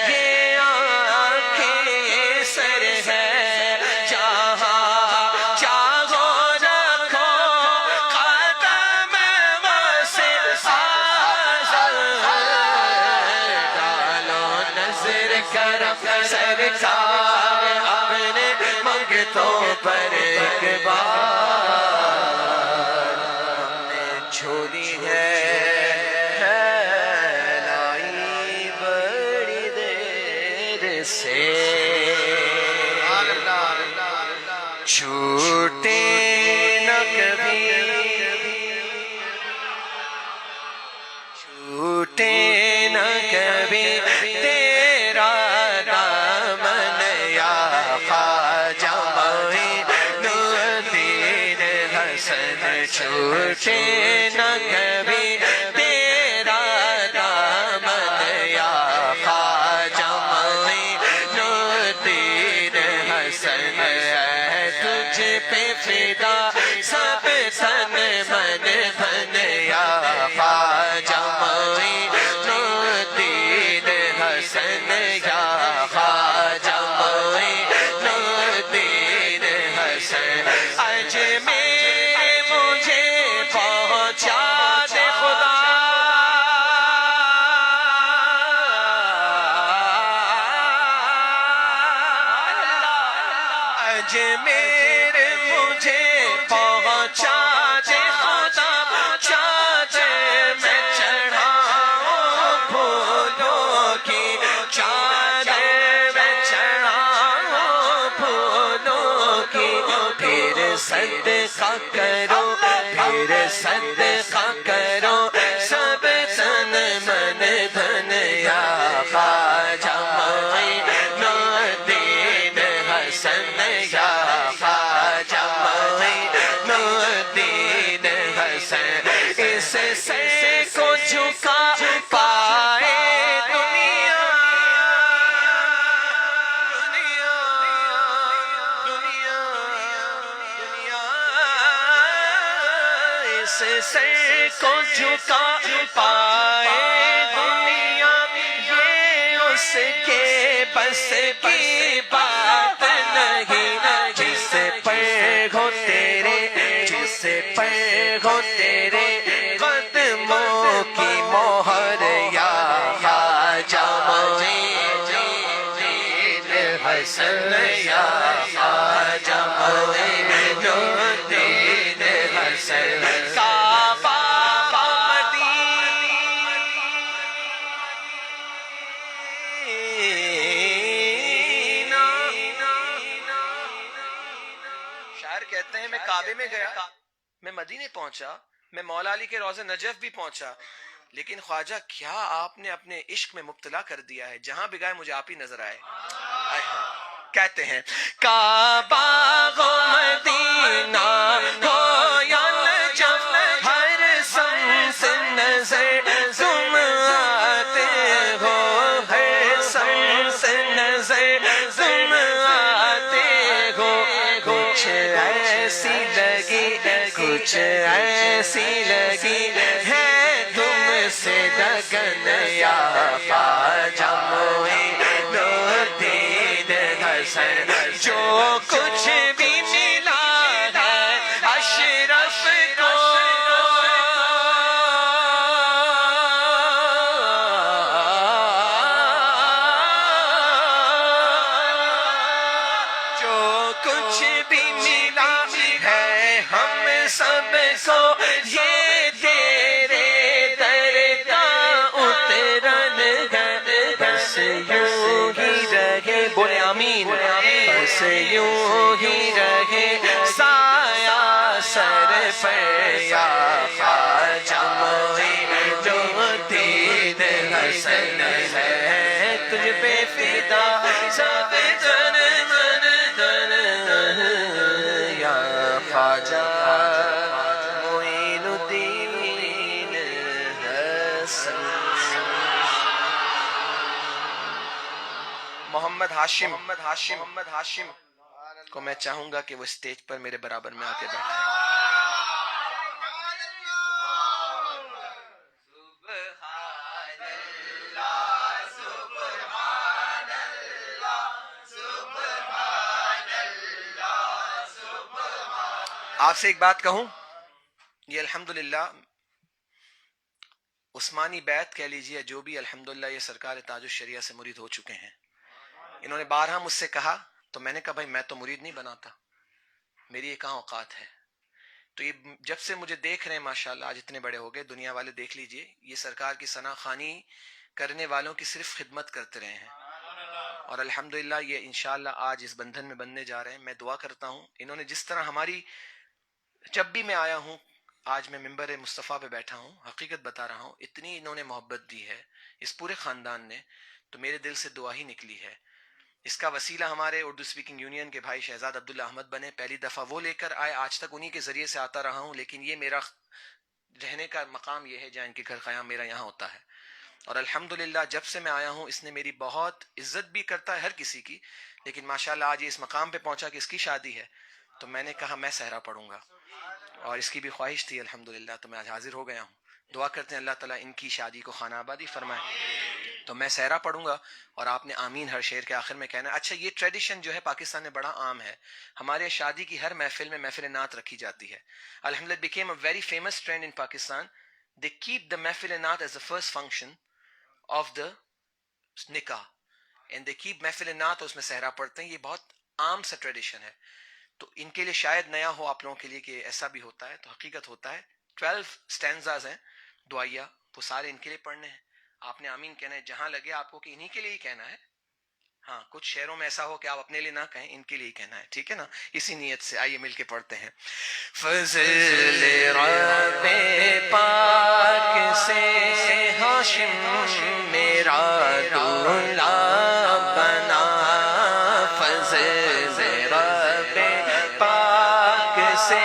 یہ آنکھیں یہ سر ہے، جہاں سرکار اپنے منگتوں پر ایک بار ہم نے چھوڑی ہے لائی بڑی دیر سے چھوٹے نہ کبھی چھوٹے نہ کبھی تیرا دامن یا خواجہ معین الدین حسن چھوٹے نہ کبھی تیرا دامن یا خواجہ معین الدین حسن تجھ پہ فدا سب تن من دھن یا خواجہ معین الدین حسن یا خواجہ معین الدین حسن اجمیر مجھے پہنچا دے خدا اجمیر مجھے پہنچا دے خدا چادر میں چڑھاؤں پھولوں کی چادر میں چڑھاؤں پھولوں کی پھر صدقہ کرو پھر صدقہ کرو سب تن من دھن یا خواجہ معین الدین حسن یا خواجہ معین الدین حسن اس سر کو جھکا پائے دنیا اس سر کو جھکا پائے دنیا یہ اس کے بس کی بات نہیں جس پر ہو تیرے جس پر ہو تیرے قدموں کی مہر یا خواجہ معین الدین حسن یا خواجہ معین الدین حسن کعبہ مدینہ شاعر کہتے ہیں میں کعبے میں گیا میں مدینے پہنچا میں مولا علی کے روضہ نجف بھی پہنچا لیکن خواجہ کیا آپ نے اپنے عشق میں مبتلا کر دیا ہے جہاں بھی گئے مجھے آپ ہی نظر آئے کہتے ہیں کعبہ ہو مدینہ ہو یا نجف ہر سمت نظر تم آتے ہو ہر سمت نظر تم آتے ہو کچھ ایسی لگی کچھ ایسی لگی ہے تم سے لگن یا خواجہ معین الدین حسن جو کچھ بھی ملا ہے اشرف کو جو کچھ بھی ملا ہے ہم سب کو یہ تیرے در کا اترن ہے بس یوں ہی رہے بولے آمین بس یوں ہی رہے سایہ سر پر یا خواجہ معین الدین حسن ہے تجھ پہ فدا سب تن من دھن یا خواجہ معین الدین حسن محمد ہاشم کو میں چاہوں گا کہ وہ اسٹیج پر میرے برابر میں آ کے بیٹھے آپ سے ایک بات کہوں، یہ الحمدللہ عثمانی بیعت کہہ لیجئے جو بھی الحمدللہ یہ سرکار تاج الشریعہ سے مرید ہو چکے ہیں،
انہوں نے بارہا مجھ سے کہا تو میں نے کہا بھائی میں تو مرید نہیں بناتا، میری یہ کہاں اوقات ہے. تو یہ جب سے مجھے دیکھ رہے ہیں ماشاءاللہ، آج اتنے بڑے ہو گئے، دنیا والے دیکھ لیجئے، یہ سرکار کی ثنا خوانی کرنے والوں کی صرف خدمت کرتے رہے ہیں، اور الحمدللہ یہ انشاءاللہ آج اس بندھن میں بننے جا رہے ہیں. میں دعا کرتا ہوں انہوں نے جس طرح ہماری، جب بھی میں آیا ہوں، آج میں ممبر مصطفیٰ پہ بیٹھا ہوں، حقیقت بتا رہا ہوں، اتنی انہوں نے محبت دی ہے اس پورے خاندان نے، تو میرے دل سے دعا ہی نکلی ہے. اس کا وسیلہ ہمارے اردو سپیکنگ یونین کے بھائی شہزاد عبداللہ احمد بنے، پہلی دفعہ وہ لے کر آئے، آج تک انہی کے ذریعے سے آتا رہا ہوں، لیکن یہ میرا رہنے کا مقام یہ ہے جہاں ان کے گھر قیام میرا یہاں ہوتا ہے. اور الحمدللہ جب سے میں آیا ہوں اس نے میری بہت عزت بھی کرتا ہے ہر کسی کی، لیکن ماشاءاللہ آج یہ اس مقام پہ پہنچا کہ اس کی شادی ہے، تو میں نے کہا میں صحرا پڑھوں گا، اور اس کی بھی خواہش تھی الحمدللہ، تو میں آج حاضر ہو گیا ہوں. دعا کرتے ہیں اللہ تعالیٰ ان کی شادی کو خانہ آبادی فرمائے. تو میں صحرا پڑھوں گا اور آپ نے آمین ہر شعر کے آخر میں کہنا ہے. اچھا، یہ ٹریڈیشن جو ہے پاکستان میں بڑا عام ہے، ہمارے شادی کی ہر محفل میں محفل نعت رکھی جاتی ہے. الحمدللہ it became a very famous trend in Pakistan. They keep the محفل نعت as the first function of the نکاح and they keep محفل نعت، اس میں صحرا پڑھتے ہیں. یہ بہت عام سا ٹریڈیشن ہے، تو ان کے لیے شاید نیا ہو آپ لوگوں کے لیے کہ ایسا بھی ہوتا ہے، تو حقیقت ہوتا ہے. 12 سٹینزاز ہیں دعائیہ، وہ سارے ان کے لیے پڑھنے ہیں. آپ نے آمین کہنا ہے جہاں لگے آپ کو کہ انہی کے لیے ہی کہنا ہے. ہاں، کچھ شعروں میں ایسا ہو کہ آپ اپنے لیے نہ کہیں، ان کے لیے ہی کہنا ہے، ٹھیک ہے نا؟ اسی نیت سے آئیے مل کے پڑھتے ہیں. فضل رب پاک سے ہاشم میرا دولا بنا، فضل رب پاک سے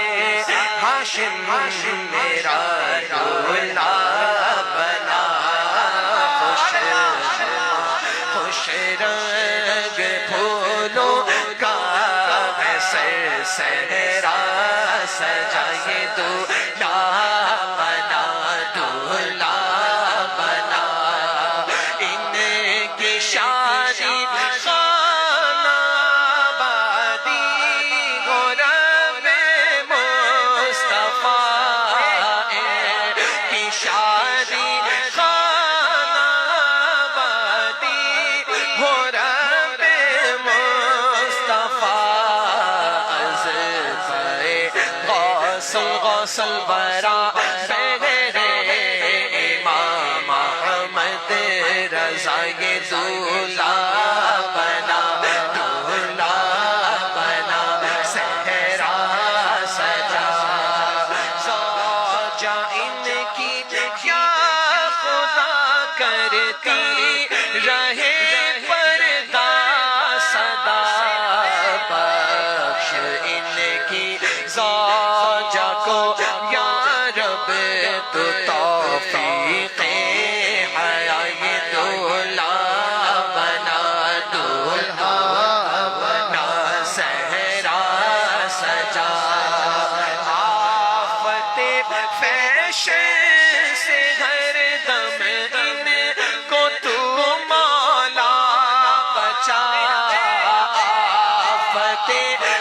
ہاشم میرا دولا بنا، خوش رنگ پھولوں کا سر صحرا سجائے دولا بنا، دولا بنا. ان کی شادی خانہ آبادی ہو رب مصطفیٰ، کی شادی خانہ آبادی ہو رب مصطفیٰ. غوث برا بہرے امام احمد رضا یہ دولا بنا، دولا بنا. صحرا سجا زوجہ ان کی کیا خدا کرتی رہے پردہ صدا، بخش ان کی زوجہ کو یا رب تو توفیق حیا، یہ دولا بنا، دولا بنا. صحرا سجا آفت فیشن سے ہر دم ان کو تو مولا بچا، آفت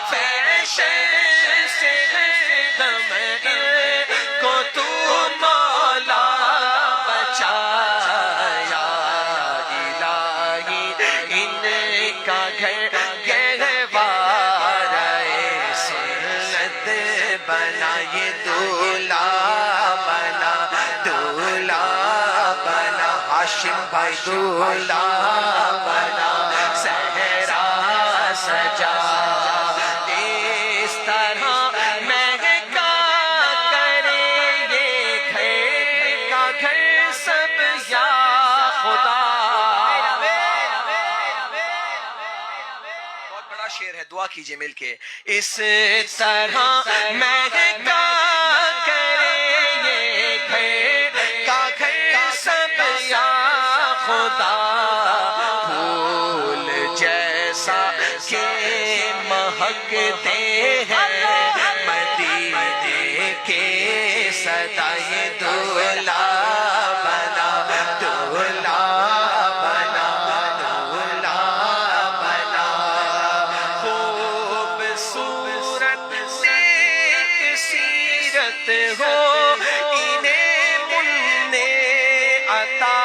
فیشن سے ہر دم ان کو تو مولا بچا. یا الہی ان کا گھر گہوارہ سنت بنا، یہ دولا بنا، دولا بنا. ہاشم بھائی دولا بنا، صحرا سجا. اس طرح مہکا کرے یہ گھر کا گھر سب یا خدا. بہت بڑا شعر ہے، دعا کیجئے مل کے. اس طرح مہکا کرے یہ گھر کا گھر سب یا خدا، پھول جیسا کہ مہکتے ہیں مدینے کے صدا، یہ دولا بنا، دولا بنا، دولا بنا. خوبصورت نیک سیرت ہو انہیں منع عطا،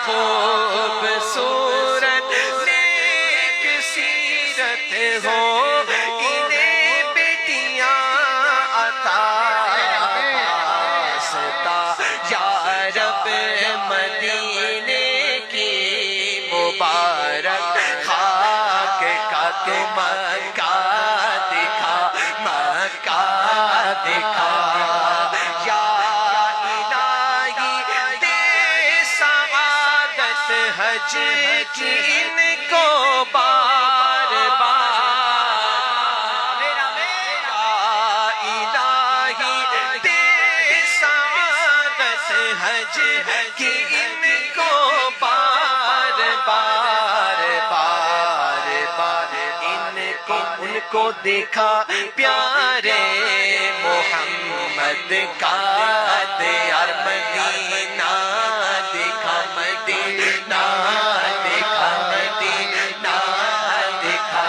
خوبصورت نیک
حج کی ان کو بار بار الہی دے سعادت حج کی ان کو بار بار بار بار ان کو دیکھا پیارے محمد کا دیار مدینہ دیکھا مدینہ دیکھا مدینہ دیکھا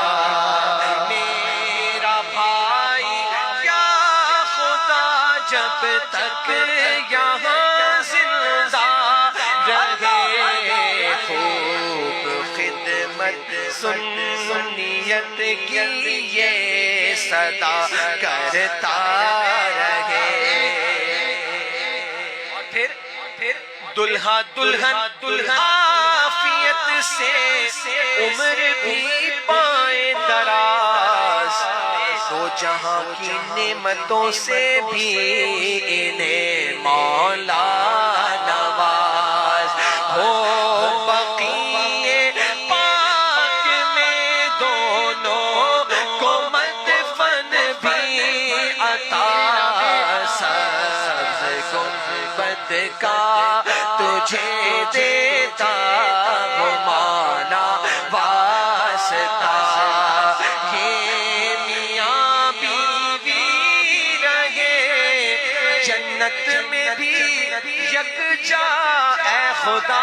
میرا بھائی یا خدا جب تک یہاں زندہ رہے خوب خدمت سنیت کی یہ صدا کرتا رہے اور پھر دلہا دلہن عافیت سے عمر بھی پائے دراز دو جہاں کی نعمتوں سے بھی انہیں مولا نواز ہو بقیے پاک میں دونوں کو مدفن بھی عطا سبز گنبد کا تجھے دیتا وہ مولا واسطہ یہ میاں بیوی رہے جنت میں بھی یکجا اے خدا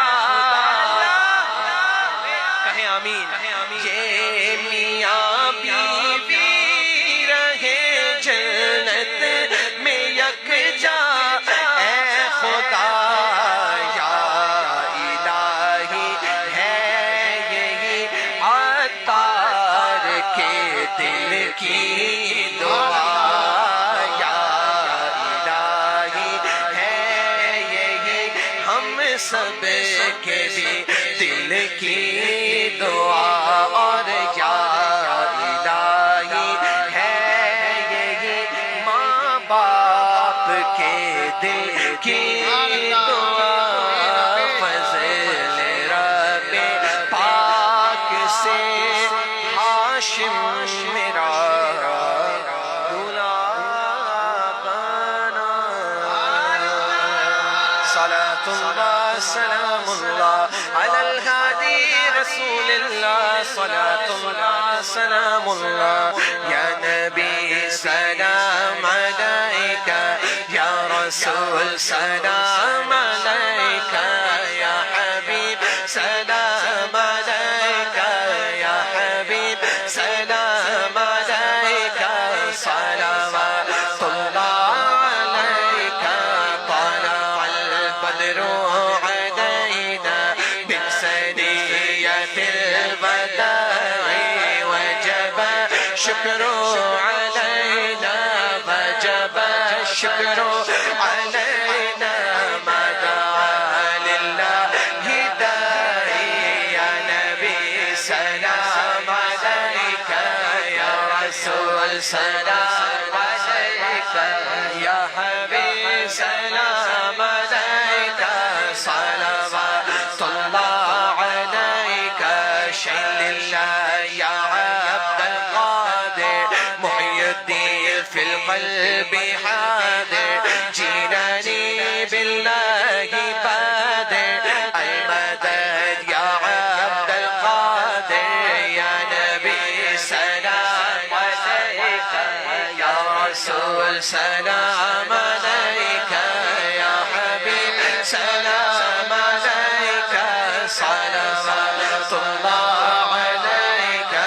کہیں آمین یہ میاں بیوی رہے جنت میں یکجا اے خدا یا الہی ہے یہی عطار کے دل کی دعا یا الہی ہے یہی ہم سب کے بھی دل کی دعا اور یا الہی ہے یہی ماں باپ کے دل کی دعا فضل رب پاک سے ہاشم میرا دلہا بنا صلاة اللہ سلام اللہ علی الہادی رسول اللہ صلاة اللہ سلام اللہ یا نبی سلام علیکہ یا رسول سلام علیکہ یا حبیب سلام علیکہ یا حبیب سلام علیکہ صلوات اللہ علیکہ طلع البدر علینا من ثنیۃ الوداع وجب شکر علینا وجب شکر علینا ما دعا للہ داعی یا نبی سلام علیکہ یا رسول سلام علیکہ یا حبیب سلام علیکہ صلوات اللہ علیکہ شیل اللہ یا عبد القادر محی الدین فی القلب حاضر جینانی باللہ بادر المدد یا عبد القادر یا نبی سلام علیکہ یا رسول سلام علیکہ یا حبیب سلام علیکہ صلوات اللہ علیکہ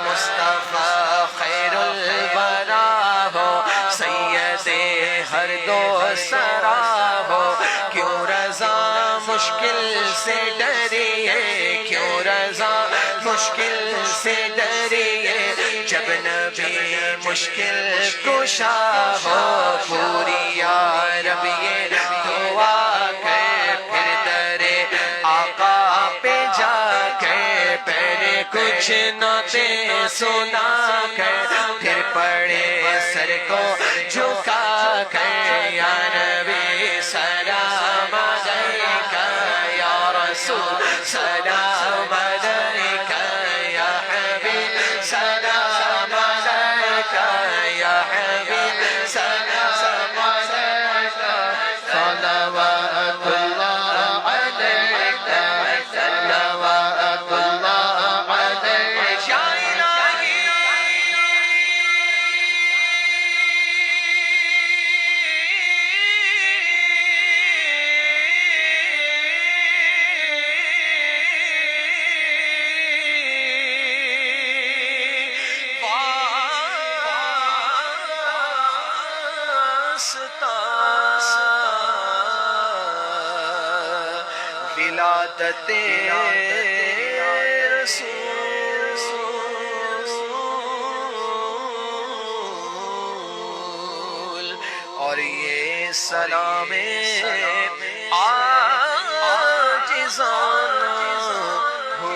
مصطفیٰ خیر الورا ہو سید ہر دو سرا ہو کیوں رضا مشکل سے ڈریے کیوں رضا مشکل سے ڈریے جب نبی مشکل کشا ہو پوری یا رب یہ دعا کر پھر درے آقا پہ جا کر پہلے کچھ نعتیں سنا کر پھر پڑے سر کو جھکا کر یا نبی سلام علیکہ یا رسول سلام ولادت رسول اور یہ سلام عاجزانہ ہو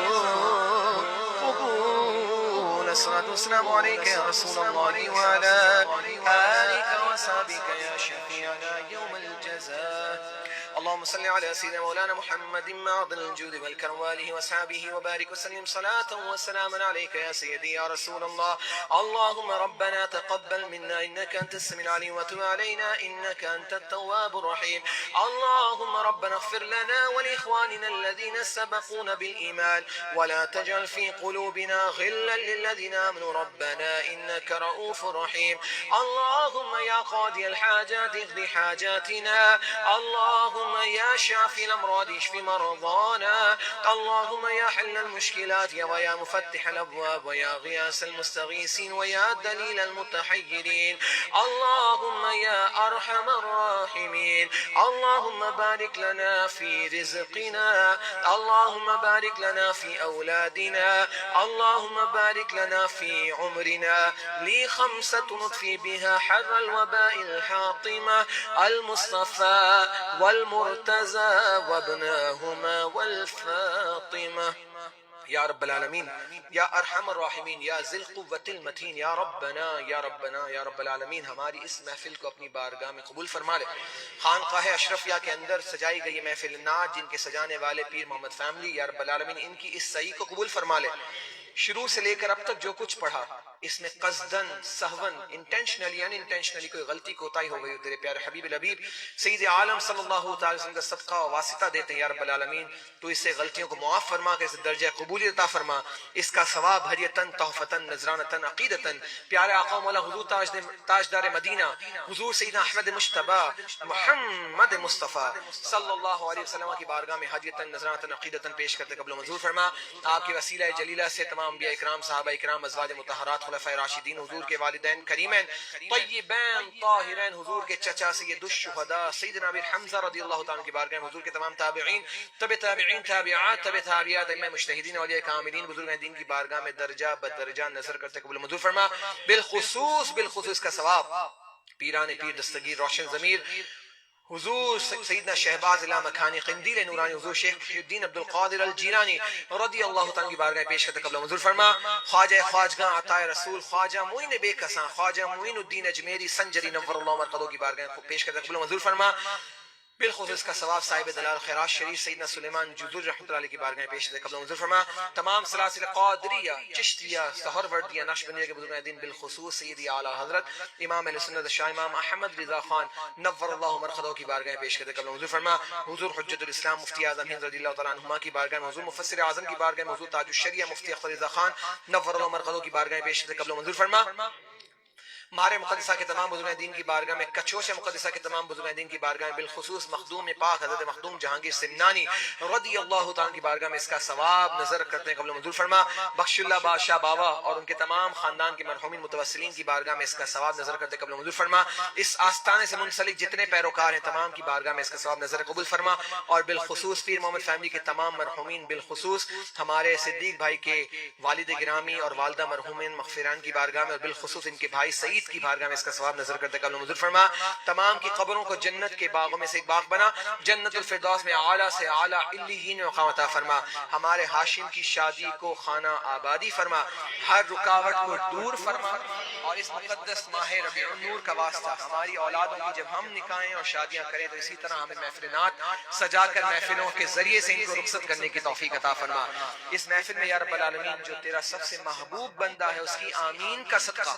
قبول الصلاة والسلام عليك يا رسول الله وعلى آلك وصحبك يا شفيعنا يوم الجزاء اللهم صل على سيدنا مولانا محمد معظم الجود والكرم وآله وصحبه وبارك وسلم صلاة وسلاما عليك يا سيدي يا رسول الله اللهم ربنا تقبل منا إنك أنت السميع العليم وتب علينا إنك أنت التواب الرحيم اللهم ربنا اغفر لنا ولإخواننا الذين سبقونا بالإيمان ولا تجعل في قلوبنا غلا للذين آمنوا ربنا إنك رؤوف رحيم اللهم يا قاضي الحاجات اقض حاجاتنا اللهم يا شافي الأمراض اشف مرضانا اللهم يا حل المشكلات ويا مفتح الأبواب ويا غياث المستغيثين ويا دليل المتحيرين اللهم يا أرحم الراحمين اللهم بارك لنا في رزقنا اللهم بارك لنا في أولادنا اللهم بارك لنا في عمرنا لي خمسة نطفي بها حر الوباء الحاطمة المصطفى والمرتزى وابناهما والفاطمة یا رب العالمین یا ارحم الراحمین یا ذی القوة المتین یا ربنا یا ربنا یا رب العالمین ہماری اس محفل کو اپنی بارگاہ میں قبول فرما لے خانقاہ اشرفیہ کے اندر سجائی گئی محفل نعت جن کے سجانے والے پیر محمد فیملی یا رب العالمین ان کی اس سعی کو قبول فرما لے شروع سے لے کر اب تک جو کچھ پڑھا اس میں قصدن سہون انٹینشنلی ان انٹینشنلی کوئی غلطی کوتاہی ہو گئی تیرے پیارے حبیب الحبیب سید عالم صلی اللہ تعالی وسلم کا صدقہ و واسطہ دیتے ہیں یا رب العالمین تو اس سے غلطیوں کو معاف فرما کہ اسے درجہ قبولیت عطا فرما اس کا ثواب ہدیتاً تحفتاً نذرانتاً عقیدتاً پیارے آقا مولا حضور تاجدار مدینہ حضور سیدنا احمد مجتبی محمد مصطفیٰ صلی اللہ علیہ وسلم کی بارگاہ میں ہدیتاً نذرانتاً عقیدتاً پیش کرتے قبل منظور فرما آپ کی وسیلہ جلیلہ سے تمام انبیاء اکرام صحابہ اکرام ازواج مطہرات خلفائے راشدین حضور کے والدین کریمین طیبین طاہرین حضور کے چچا سید الشہداء سیدنا ابی حمزہ رضی اللہ تعالیٰ کی بارگاہ میں حضور کے تمام تابعین تابعین تابعات تابعات ائمہ مجتہدین اولیاء کاملین بزرگان دین کی بارگاہ میں درجہ بدرجہ نظر کرتے قبول منظور فرما بالخصوص کا ثواب پیران پیر دستگیر روشن ضمیر حضور سیدنا شہباز لامکانی قندیل نورانی حضور شیخ محی الدین عبدالقادر الجیلانی رضی اللہ تعالیٰ کی بارگاہ پیش کرتے قبل منظور فرما خواجہ خواجگاں عطا رسول خواجہ معین بے کساں خواجہ معین الدین اجمیری سنجری نور اللہ مرقدوں کی بارگاہ پیش کرتے قبل منظور فرما بالخصوص کا ثواب صاحب دلال خیرات شریف سیدنا سلیمان جذور رحمۃ اللہ علیہ کی بارگاہ پیش کرتے قبل منظور فرما تمام سلاسل قادریہ چشتیہ سہروردیہ نقشبندیہ کے بزرگان دین بالخصوص سیدی اعلی حضرت امام اہل سنت شاہ امام احمد رضا خان نور اللہ مرقدہ کی بارگاہ پیش کرتے قبل منظور فرما حضور حجت الاسلام مفتی اعظم ہند رضی اللہ تعالیٰ عنہما کی بارگاہ میں حضور مفسر اعظم کی بارگاہ میں حضور تاج الشریعہ مفتی اختر رضا خان نور اللہ مرقدہ کی بارگاہ پیش کرتے قبل منظور فرما مارے مقدسہ کے تمام بزرگان دین کی بارگاہ میں کچوش مقدسہ کے تمام بزرگان دین کی بارگاہ میں بالخصوص مخدوم پاک حضرت مخدوم جہانگیر سمنانی رضی اللہ تعالیٰ کی بارگاہ میں اس کا ثواب نظر کرتے ہیں قبل منظور فرما بخش اللہ بادشاہ بابا اور ان کے تمام خاندان کے مرحومین متوسلین کی بارگاہ میں اس کا ثواب نظر کرتے ہیں قبل منظور فرما اس آستانے سے منسلک جتنے پیروکار ہیں تمام کی بارگاہ میں اس کا ثواب نظر قبول فرما اور بالخصوص پیر محمد فیملی کے تمام مرحومین بالخصوص ہمارے صدیق بھائی کے والد گرامی اور والدہ مرحومین مغفران کی بارگاہ میں اور بالخصوص ان کے بھائی سعید کی بارگاہ میں اس کا ثواب نظر کرتے قبل منظور فرما تمام کی قبروں کو جنت کے باغوں میں سے ایک باغ بنا جنت الفردوس میں اعلیٰ سے اعلیٰ علیین میں مقام عطا فرما ہمارے ہاشم کی شادی کو خانہ آبادی فرما ہر رکاوٹ کو دور فرما اور اس مقدس ماہ ربیع النور کا واسطہ ہماری اولادوں کی جب ہم نکاحیں اور شادیاں کریں تو اسی طرح ہمیں محفلات سجا کر محفلوں کے ذریعے سے ان کو رخصت کرنے کی توفیق عطا فرما اس محفل میں یا رب العالمین جو تیرا سب سے محبوب بندہ ہے اس کی آمین کا صدقہ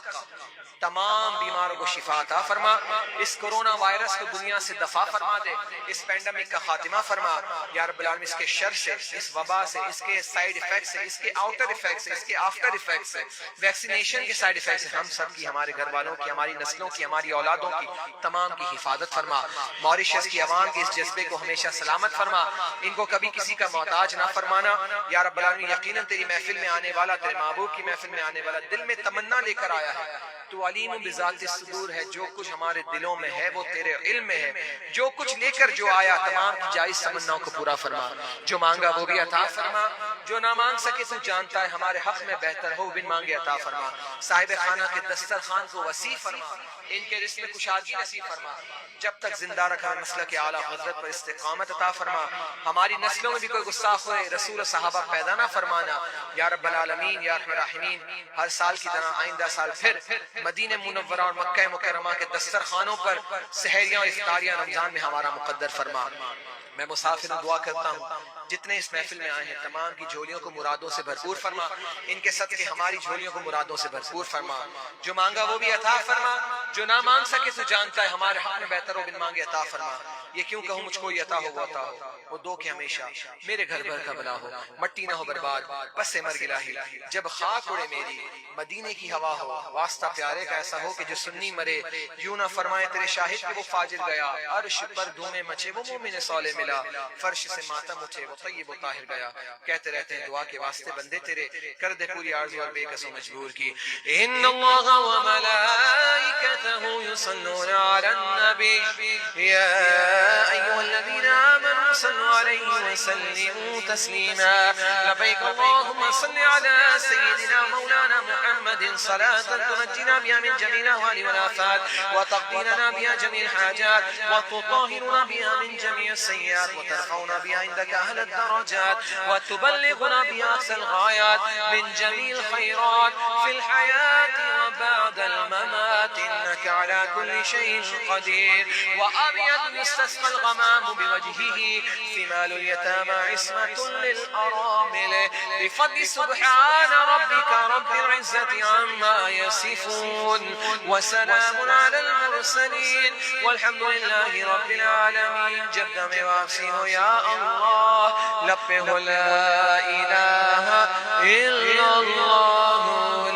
تمام بیماروں کو شفا عطا فرما اس کرونا وائرس کو دنیا سے دفع فرما دے اس پینڈیمک کا خاتمہ فرما یا رب العالمین اس کے شر سے اس وبا سے اس کے سائیڈ ایفیکٹ سے اس کے آؤٹر ایفیکٹ سے اس کے آفٹر ایفیکٹ سے ویکسینیشن کے سائیڈ ایفیکٹ سے ہم سب کی ہمارے گھر والوں کی ہماری نسلوں کی ہماری اولادوں کی تمام کی حفاظت فرما موریشس کی عوام کے اس جذبے کو ہمیشہ سلامت فرما ان کو کبھی کسی کا محتاج نہ فرمانا یا رب العالمین یقیناً تیری محفل میں آنے والا تیرے محبوب کی محفل میں آنے والا دل میں تمنا لے کر آیا ہے تو علیم بذات الصدور ہے، جو کچھ ہمارے دلوں میں ہے وہ تیرے علم میں ہے، جو کچھ لے کر جو آیا تمام کی جائز تمناؤں کو پورا فرما، جو مانگا وہ بھی عطا فرما، جو نہ مانگ سکے تو جانتا ہے ہمارے حق میں بہتر ہو، بن مانگے عطا فرما، صاحب خانہ کے دسترخوان کو وسیع فرما، ان کے رزق میں کشادگی نصیب فرما، جب تک زندہ رکھا مسلک اعلیٰ حضرت پر استقامت عطا فرما، ہماری نسلوں میں بھی کوئی گستاخ ہوئے رسول و صحابہ پیدا نہ فرمانا یا رب العالمین یا ارحم الراحمین۔ ہر سال کی طرح آئندہ سال پھر مدینہ منورہ اور مکہ مکرمہ کے دسترخوانوں پر سحریاں اور افطاریاں رمضان میں ہمارا مقدر فرما۔ میں مسافر دعا کرتا ہوں جتنے اس محفل میں آئے ہیں تمام کی جھولیوں کو مرادوں سے بھرپور فرما، ان کے صدقے ہماری جھولیوں کو مرادوں سے بھرپور فرما، جو مانگا وہ بھی عطا فرما، جو نہ مانگ سکے تو جانتا ہے ہمارے حق میں بہتر ہو، بن مانگے عطا فرما۔ یہ کیوں کہوں مجھ کو یہ عطا ہو وہ عطا ہو، وہ دو کہ ہمیشہ میرے گھر بھر کا بلا ہو، مٹی نہ ہو برباد پس سے مر الہی، جب خاک اڑے میری مدینے کی ہوا ہو، واسطہ پیارے کا ایسا ہو کہ جو سنی مرے، یوں نہ فرمائے تیرے شاہد کہ وہ فاجر گیا، عرش پر دھومے مچے وہ مومن صالح ملا، فرش سے ماتم اٹھے وہ طیب و طاہر گیا۔ کہتے رہتے ہیں دعا کے واسطے بندے تیرے، کر دے پوری آرزو اور بے کس و مجبور کی۔ ان اللہ و ملائکتہ یصلون علی النبی یا ایھا الذین آمنوا صلوا علیہ وسلموا تسلیما۔ لبیک اللہم صل علی سیدنا مولانا محمد صلاة تنجینا بها من جميع الاهوال والآفات وتقضي لنا بها جميع الحاجات وتطهرنا بها من جميع السيئات وترفعنا بها عندك أهل الدرجات وتبلغنا بها أقصى الغايات من جميع الخيرات في الحياة وبعد الممات إنك على كل شيء قدير۔ وأبيض يستسقى الغمام بوجهه ثمال اليتامى عصمة للأرامل بفضل سبحان ربك رب العزة عما يصفون وسلام على المرسلين والحمد لله رب العالمين۔ جب دم واپسی ہو یا اللہ، لب پہ ہو لا الہ الا اللہ،